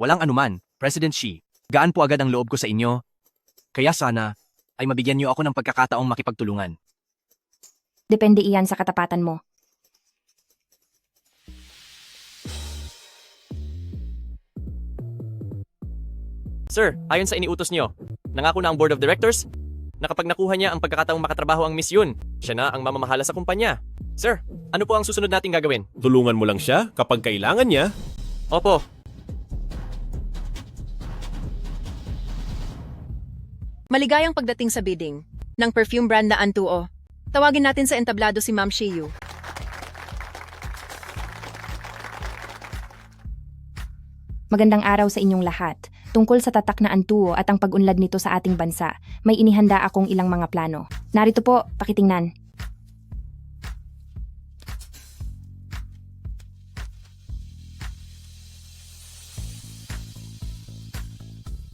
[SPEAKER 6] Walang anuman, President Xi. Gaan po agad ang loob ko sa inyo. Kaya sana ay mabigyan niyo ako ng pagkakataong makipagtulungan.
[SPEAKER 1] Depende iyan sa katapatan mo.
[SPEAKER 20] Sir, ayon sa iniutos niyo, nangako na ang Board of Directors na kapag nakuha niya ang pagkakataong makatrabaho ang Miss Yun, siya na ang mamamahala sa kumpanya. Sir, ano po ang susunod nating gagawin?
[SPEAKER 2] Tulungan mo lang siya kapag kailangan niya.
[SPEAKER 20] Opo.
[SPEAKER 5] Maligayang pagdating sa bidding ng perfume brand na Antuo. Tawagin natin sa entablado si Ma'am Shiyu.
[SPEAKER 1] Magandang araw sa inyong lahat. Tungkol sa tatak na Antuo at ang pag-unlad nito sa ating bansa, may inihanda akong ilang mga plano. Narito po, pakitingnan.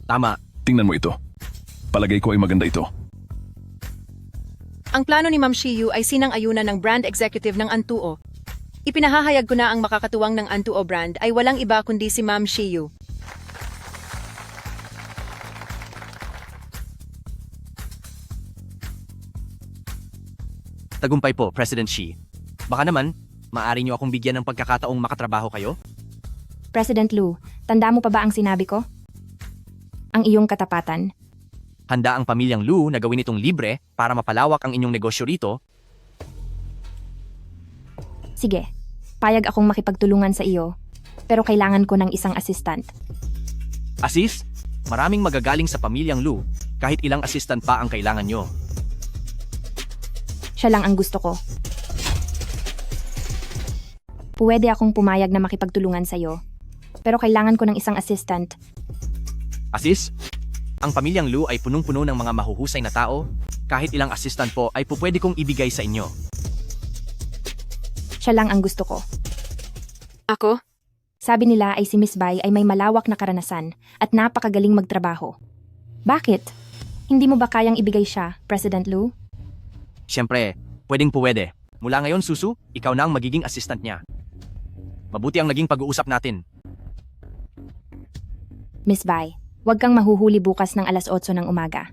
[SPEAKER 6] Tama.
[SPEAKER 11] Tingnan mo ito. Palagay ko ay maganda ito.
[SPEAKER 5] Ang plano ni Ma'am Shiyu ay sinang-ayunan ng brand executive ng Antuo. Ipinahahayag ko na ang makakatuwang ng Antuo brand ay walang iba kundi si Ma'am Shiyu.
[SPEAKER 6] Tagumpay po, President Xi. Baka naman, maaari niyo akong bigyan ng pagkakataong makatrabaho kayo?
[SPEAKER 1] President Lu, tanda mo pa ba ang sinabi ko? Ang iyong katapatan.
[SPEAKER 6] Handa ang pamilyang Lu na gawin itong libre para mapalawak ang inyong negosyo rito.
[SPEAKER 1] Sige, payag akong makipagtulungan sa iyo, pero kailangan ko ng isang assistant.
[SPEAKER 6] Assist? Maraming magagaling sa pamilyang Lu, kahit ilang assistant pa ang kailangan nyo.
[SPEAKER 1] Siya lang ang gusto ko. Pwede akong pumayag na makipagtulungan sa iyo, pero kailangan ko ng isang assistant.
[SPEAKER 6] Assist? Ang pamilyang Lu ay punong-puno ng mga mahuhusay na tao, kahit ilang assistant po ay pupwede kong ibigay sa inyo.
[SPEAKER 1] Siya lang ang gusto ko.
[SPEAKER 8] Ako?
[SPEAKER 1] Sabi nila ay si Miss Bai ay may malawak na karanasan at napakagaling magtrabaho. Bakit? Hindi mo ba kayang ibigay siya, President Lu?
[SPEAKER 6] Siyempre, pwedeng-pwede. Mula ngayon, Susu, ikaw na ang magiging assistant niya. Mabuti ang naging pag-uusap natin.
[SPEAKER 1] Miss Bai, huwag kang mahuhuli bukas ng 8:00 ng umaga.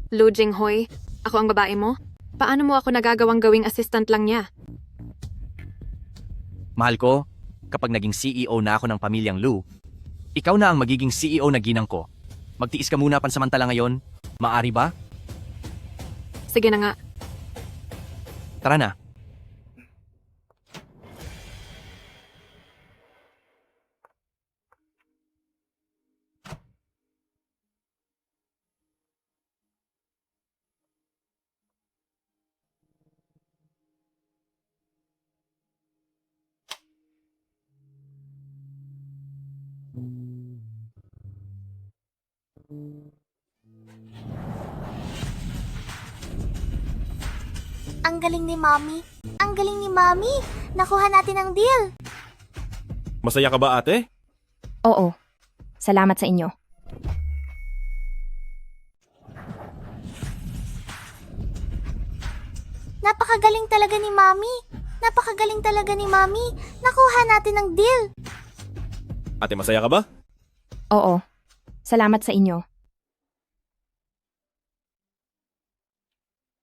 [SPEAKER 8] Lu Jinghoy, ako ang babae mo? Paano mo ako nagagawang gawing assistant lang niya?
[SPEAKER 6] Mahal ko, kapag naging CEO na ako ng pamilyang Lu, ikaw na ang magiging CEO na ginang ko. Magtiis ka muna pansamantala ngayon. Maari ba?
[SPEAKER 8] Sige na nga.
[SPEAKER 6] Tara na.
[SPEAKER 17] Ang galing ni Mommy. Ang galing ni Mommy. Nakuha natin ang deal.
[SPEAKER 2] Masaya ka ba, ate?
[SPEAKER 1] Oo. Salamat sa inyo.
[SPEAKER 17] Napakagaling talaga ni Mommy. Napakagaling talaga ni Mami. Nakuha natin ang deal.
[SPEAKER 2] Ate, masaya ka ba?
[SPEAKER 1] Oo. Salamat sa inyo.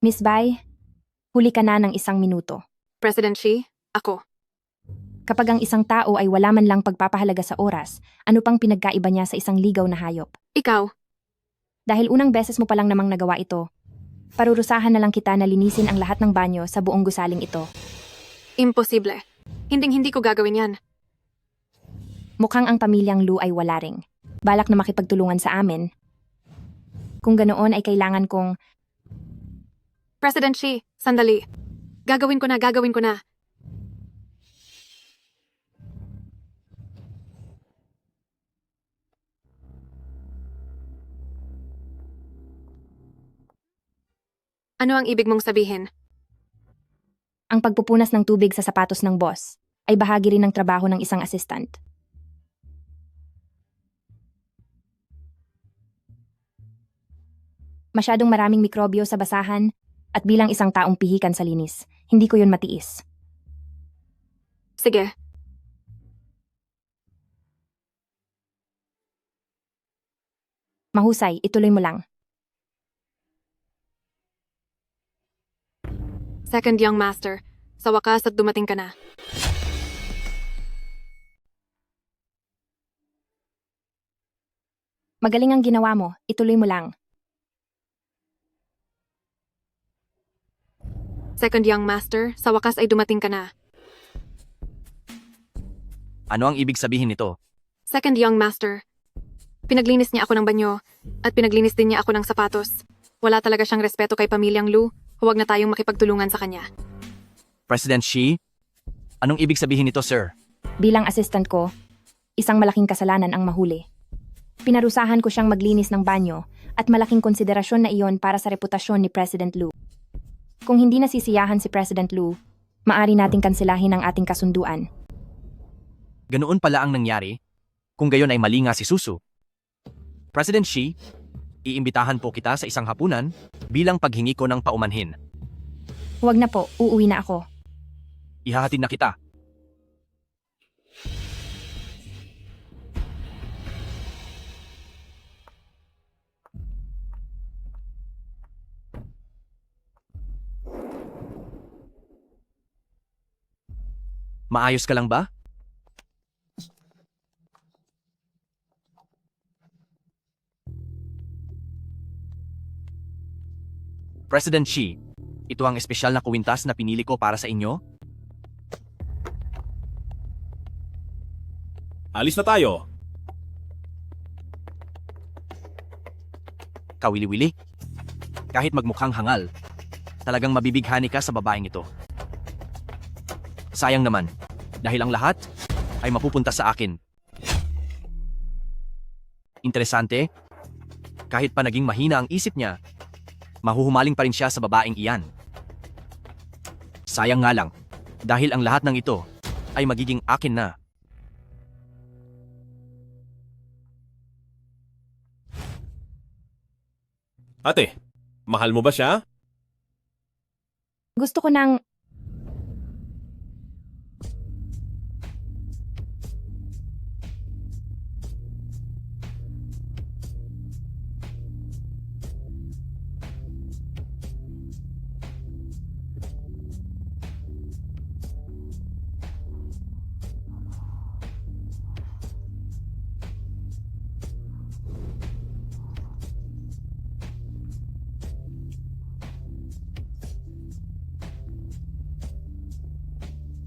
[SPEAKER 1] Miss Bai, huli ka na ng 1 minuto.
[SPEAKER 8] President Xi, ako.
[SPEAKER 1] Kapag ang isang tao ay wala man lang pagpapahalaga sa oras, ano pang pinagkaiba niya sa isang ligaw na hayop?
[SPEAKER 8] Ikaw.
[SPEAKER 1] Dahil unang beses mo palang namang nagawa ito, parurusahan na lang kita na linisin ang lahat ng banyo sa buong gusaling ito.
[SPEAKER 8] Imposible. Hinding-hindi ko gagawin yan.
[SPEAKER 1] Mukhang ang pamilyang Lu ay wala ring. Balak na makipagtulungan sa amin. Kung ganoon ay kailangan kong...
[SPEAKER 8] President Xi, sandali. Gagawin ko na. Ano ang ibig mong sabihin?
[SPEAKER 1] Ang pagpupunas ng tubig sa sapatos ng boss ay bahagi rin ng trabaho ng isang assistant. Masyadong maraming mikrobyo sa basahan at bilang isang taong pihikan sa linis, hindi ko yun matiis.
[SPEAKER 8] Sige.
[SPEAKER 1] Mahusay, ituloy mo lang.
[SPEAKER 8] Second young master, sa wakas at dumating ka na.
[SPEAKER 1] Magaling ang ginawa mo, ituloy mo lang.
[SPEAKER 8] Second young master, sa wakas ay dumating ka na.
[SPEAKER 6] Ano ang ibig sabihin nito?
[SPEAKER 8] Second young master, pinaglinis niya ako ng banyo at pinaglinis din niya ako ng sapatos. Wala talaga siyang respeto kay pamilyang Lu. Huwag na tayong makipagtulungan sa kanya.
[SPEAKER 6] President Xi? Anong ibig sabihin nito, sir?
[SPEAKER 1] Bilang assistant ko, isang malaking kasalanan ang mahuli. Pinarusahan ko siyang maglinis ng banyo at malaking konsiderasyon na iyon para sa reputasyon ni President Lu. Kung hindi nasisiyahan si President Lu, maari nating kansilahin ang ating kasunduan.
[SPEAKER 6] Ganoon pala ang nangyari? Kung gayon ay mali nga si Susu. President Xi, iimbitahan po kita sa isang hapunan bilang paghingi ko ng paumanhin.
[SPEAKER 1] Huwag na po, uuwi na ako.
[SPEAKER 6] Ihahatid na kita. Maayos ka lang ba? President Xi, ito ang espesyal na kuwintas na pinili ko para sa inyo.
[SPEAKER 2] Alis na tayo.
[SPEAKER 6] Kawili-wili. Kahit magmukhang hangal, talagang mabibighani ka sa babaeng ito. Sayang naman, dahil ang lahat ay mapupunta sa akin. Interesante, kahit pa naging mahina ang isip niya, mahuhumaling pa rin siya sa babaeng iyan. Sayang nga lang, dahil ang lahat ng ito ay magiging akin na.
[SPEAKER 2] Ate, mahal mo ba siya?
[SPEAKER 1] Gusto ko ng...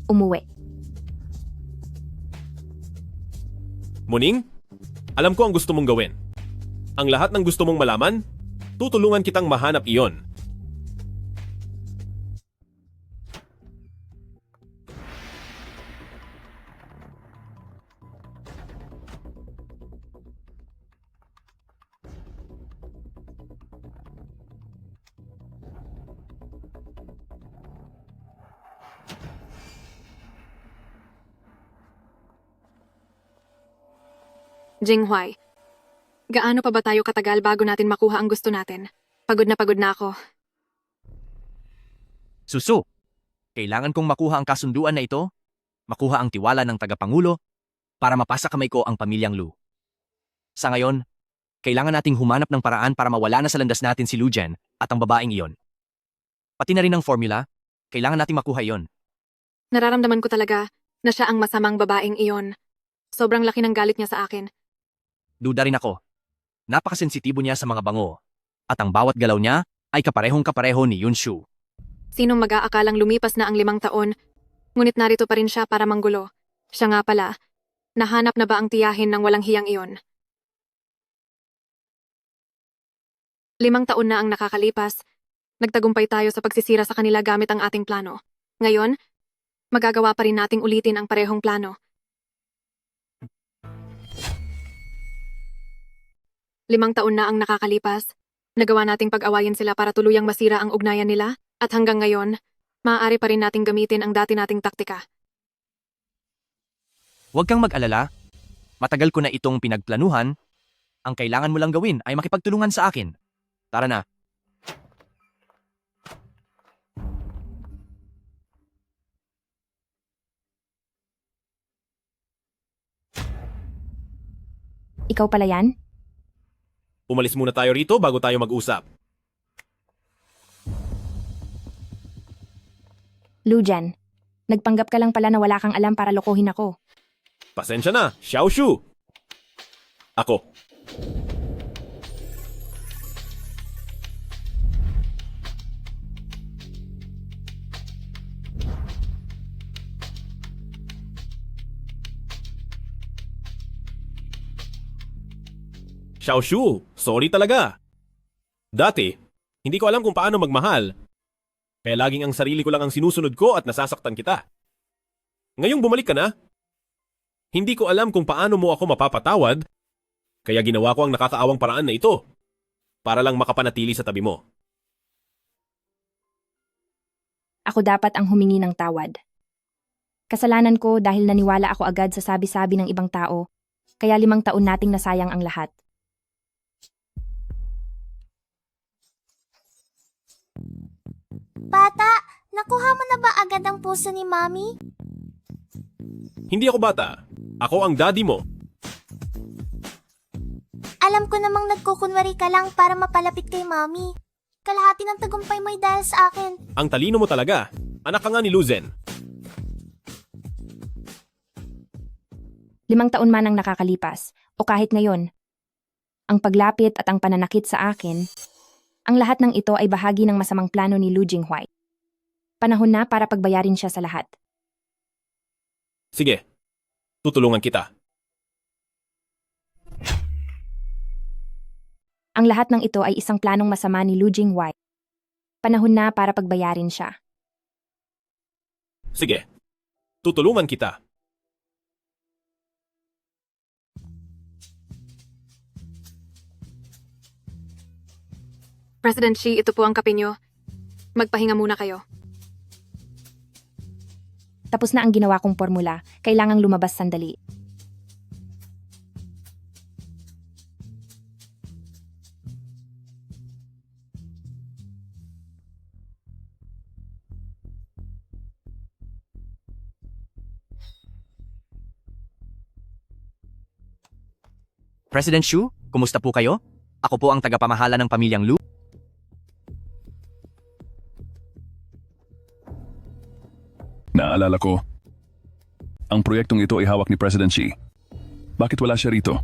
[SPEAKER 1] umuwi.
[SPEAKER 2] Muning, alam ko ang gusto mong gawin. Ang lahat ng gusto mong malaman, tutulungan kitang mahanap iyon.
[SPEAKER 8] Jinghuai, gaano pa ba tayo katagal bago natin makuha ang gusto natin? Pagod na ako.
[SPEAKER 6] Susu, Kailangan kong makuha ang kasunduan na ito, makuha ang tiwala ng tagapangulo, para mapasa kamay ko ang pamilyang Lu. Sa ngayon, kailangan nating humanap ng paraan para mawala na sa landas natin si Lu Jen at ang babaeng iyon. Pati na rin ang formula, kailangan nating makuha iyon.
[SPEAKER 8] Nararamdaman ko talaga na siya ang masamang babaeng iyon. Sobrang laki ng galit niya sa akin.
[SPEAKER 6] Duda rin ako. Napakasensitibo niya sa mga bango. At ang bawat galaw niya ay kaparehong-kapareho ni Yunshu.
[SPEAKER 8] Sinong mag-aakalang lumipas na ang 5 taon, ngunit narito pa rin siya para manggulo. Siya nga pala, nahanap na ba ang tiyahin ng walang hiyang iyon? 5 taon na ang nakakalipas, nagtagumpay tayo sa pagsisira sa kanila gamit ang ating plano. Ngayon, magagawa pa rin nating ulitin ang parehong plano. 5 taon na ang nakakalipas, nagawa nating pag-awayin sila para tuluyang masira ang ugnayan nila, at hanggang ngayon, maaari pa rin nating gamitin ang dati nating taktika.
[SPEAKER 6] Huwag kang mag-alala. Matagal ko na itong pinagplanuhan. Ang kailangan mo lang gawin ay makipagtulungan sa akin. Tara na.
[SPEAKER 1] Ikaw pala yan?
[SPEAKER 2] Umalis muna tayo rito bago tayo mag-usap.
[SPEAKER 1] Lu Jen, nagpanggap ka lang pala na wala kang alam para lokohin ako.
[SPEAKER 2] Pasensya na, Xiaoshu! Ako. Xiaoshu, sorry talaga. Dati, hindi ko alam kung paano magmahal. Kaya laging ang sarili ko lang ang sinusunod ko at nasasaktan kita. Ngayong bumalik ka na, hindi ko alam kung paano mo ako mapapatawad, kaya ginawa ko ang nakakaawang paraan na ito, para lang makapanatili sa tabi mo.
[SPEAKER 1] Ako dapat ang humingi ng tawad. Kasalanan ko dahil naniwala ako agad sa sabi-sabi ng ibang tao, kaya 5 taon nating nasayang ang lahat.
[SPEAKER 17] Bata, nakuha mo na ba agad ang puso ni Mami?
[SPEAKER 2] Hindi ako bata. Ako ang daddy mo.
[SPEAKER 17] Alam ko namang nagkukunwari ka lang para mapalapit kay Mami. Kalahati ng tagumpay mo'y dahil sa akin.
[SPEAKER 2] Ang talino mo talaga. Anak ka nga ni Luzen.
[SPEAKER 1] 5 taon man ang nakakalipas, o kahit ngayon, ang paglapit at ang pananakit sa akin, ang lahat ng ito ay bahagi ng masamang plano ni Lu Jinghuai. Panahon na para pagbayarin siya sa lahat.
[SPEAKER 2] Sige, tutulungan kita.
[SPEAKER 1] Ang lahat ng ito ay isang planong masama ni Lu Jinghuai. Panahon na para pagbayarin siya.
[SPEAKER 2] Sige, tutulungan kita.
[SPEAKER 8] President Xi, ito po ang kape nyo. Magpahinga muna kayo.
[SPEAKER 1] Tapos na ang ginawa kong formula, kailangang lumabas sandali.
[SPEAKER 6] President Xu, kumusta po kayo? Ako po ang tagapamahala ng pamilyang Lu.
[SPEAKER 11] Naalala ko, ang proyektong ito ay hawak ni President Xi. Bakit wala siya rito?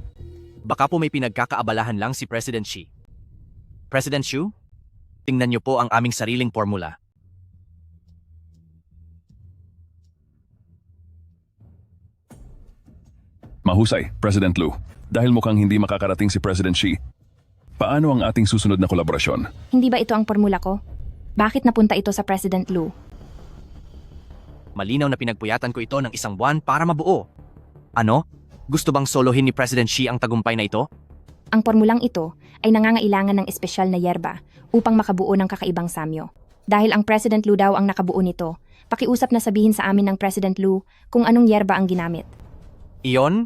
[SPEAKER 6] Baka po may pinagkakaabalahan lang si President Xi. President Xu, tingnan niyo po ang aming sariling formula.
[SPEAKER 11] Mahusay, President Lu. Dahil mukhang hindi makakarating si President Xi, paano ang ating susunod na kolaborasyon?
[SPEAKER 1] Hindi ba ito ang formula ko? Bakit napunta ito sa President Lu?
[SPEAKER 6] Malinaw na pinagpuyatan ko ito ng 1 buwan para mabuo. Ano? Gusto bang solohin ni President Xi ang tagumpay na ito?
[SPEAKER 1] Ang formulang ito ay nangangailangan ng espesyal na yerba upang makabuo ng kakaibang samyo. Dahil ang President Lu daw ang nakabuo nito, pakiusap na sabihin sa amin ng President Lu kung anong yerba ang ginamit.
[SPEAKER 6] Iyon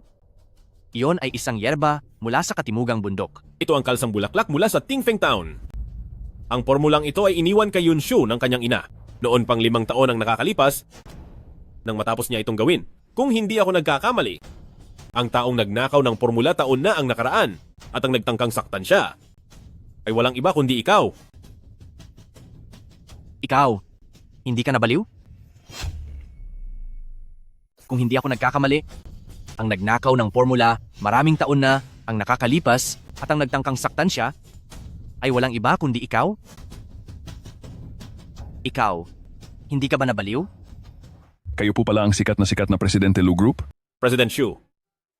[SPEAKER 6] ay isang yerba mula sa katimugang bundok.
[SPEAKER 2] Ito ang kalsang bulaklak mula sa Tingfeng Town. Ang formulang ito ay iniwan kay Yunshu ng kanyang ina. Noon pang 5 taon ang nakakalipas nang matapos niya itong gawin. Kung hindi ako nagkakamali, ang taong nagnakaw ng formula taon na ang nakaraan at ang nagtangkang saktan siya ay walang iba kundi ikaw.
[SPEAKER 6] Ikaw, hindi ka nabaliw? Kung hindi ako nagkakamali, ang nagnakaw ng formula maraming taon na ang nakakalipas at ang nagtangkang saktan siya ay walang iba kundi ikaw? Ikaw, hindi ka ba nabaliw?
[SPEAKER 11] Kayo po pala ang sikat na Presidente Lu Group?
[SPEAKER 2] President Xu,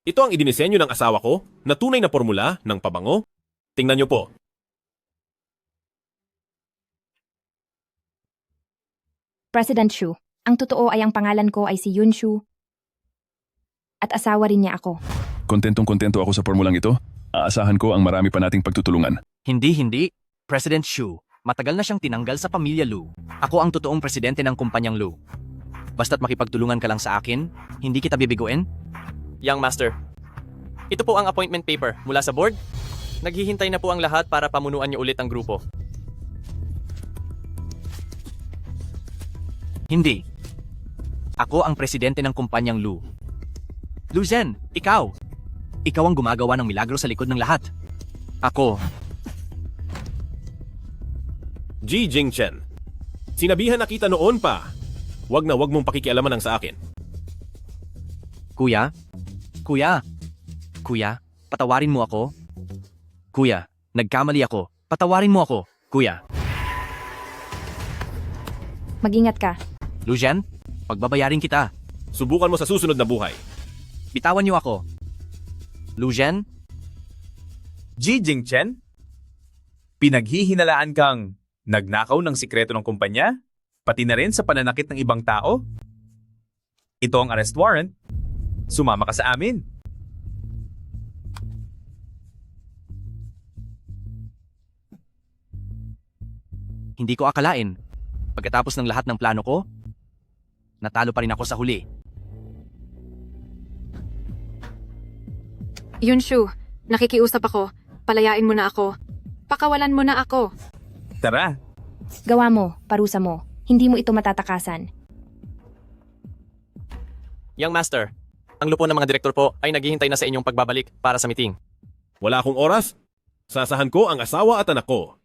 [SPEAKER 2] ito ang idinisenyo ng asawa ko na tunay na formula ng pabango. Tingnan niyo po.
[SPEAKER 1] President Xu, ang totoo ay ang pangalan ko ay si Yun Xu at asawa rin niya ako.
[SPEAKER 11] Kontentong-kontento ako sa formulang ito. Aasahan ko ang marami pa nating pagtutulungan.
[SPEAKER 6] Hindi. President Xu, matagal na siyang tinanggal sa pamilya Lu. Ako ang totoong presidente ng kumpanyang Lu. Basta't makipagtulungan ka lang sa akin, hindi kita bibiguin.
[SPEAKER 20] Young Master, ito po ang appointment paper mula sa board. Naghihintay na po ang lahat para pamunuan niyo ulit ang grupo.
[SPEAKER 6] Hindi. Ako ang presidente ng kumpanyang Lu. Lu Zhen, ikaw. Ikaw ang gumagawa ng milagro sa likod ng lahat. Ako.
[SPEAKER 2] Ji Jingchen, sinabihan na kita noon pa. Wag mong pakikialaman ang sa akin.
[SPEAKER 6] Kuya? Patawarin mo ako? Kuya, nagkamali ako. Patawarin mo ako, kuya.
[SPEAKER 1] Mag-ingat ka.
[SPEAKER 6] Lu Zhen, pagbabayarin kita.
[SPEAKER 2] Subukan mo sa susunod na buhay.
[SPEAKER 6] Bitawan niyo ako. Lu Zhen?
[SPEAKER 19] Ji Jingchen? Pinaghihinalaan kang nagnakaw ng sikreto ng kumpanya? Pati na rin sa pananakit ng ibang tao? Ito ang arrest warrant. Sumama ka sa amin.
[SPEAKER 6] Hindi ko akalain. Pagkatapos ng lahat ng plano ko, natalo pa rin ako sa huli.
[SPEAKER 8] Yun Shu, nakikiusap ako. Palayain mo na ako. Pakawalan mo na ako.
[SPEAKER 19] Tara.
[SPEAKER 1] Gawa mo, parusa mo. Hindi mo ito matatakasan.
[SPEAKER 20] Young Master, ang lupo ng mga direktor po ay naghihintay na sa inyong pagbabalik para sa meeting.
[SPEAKER 2] Wala akong oras. Sasahan ko ang asawa at anak ko.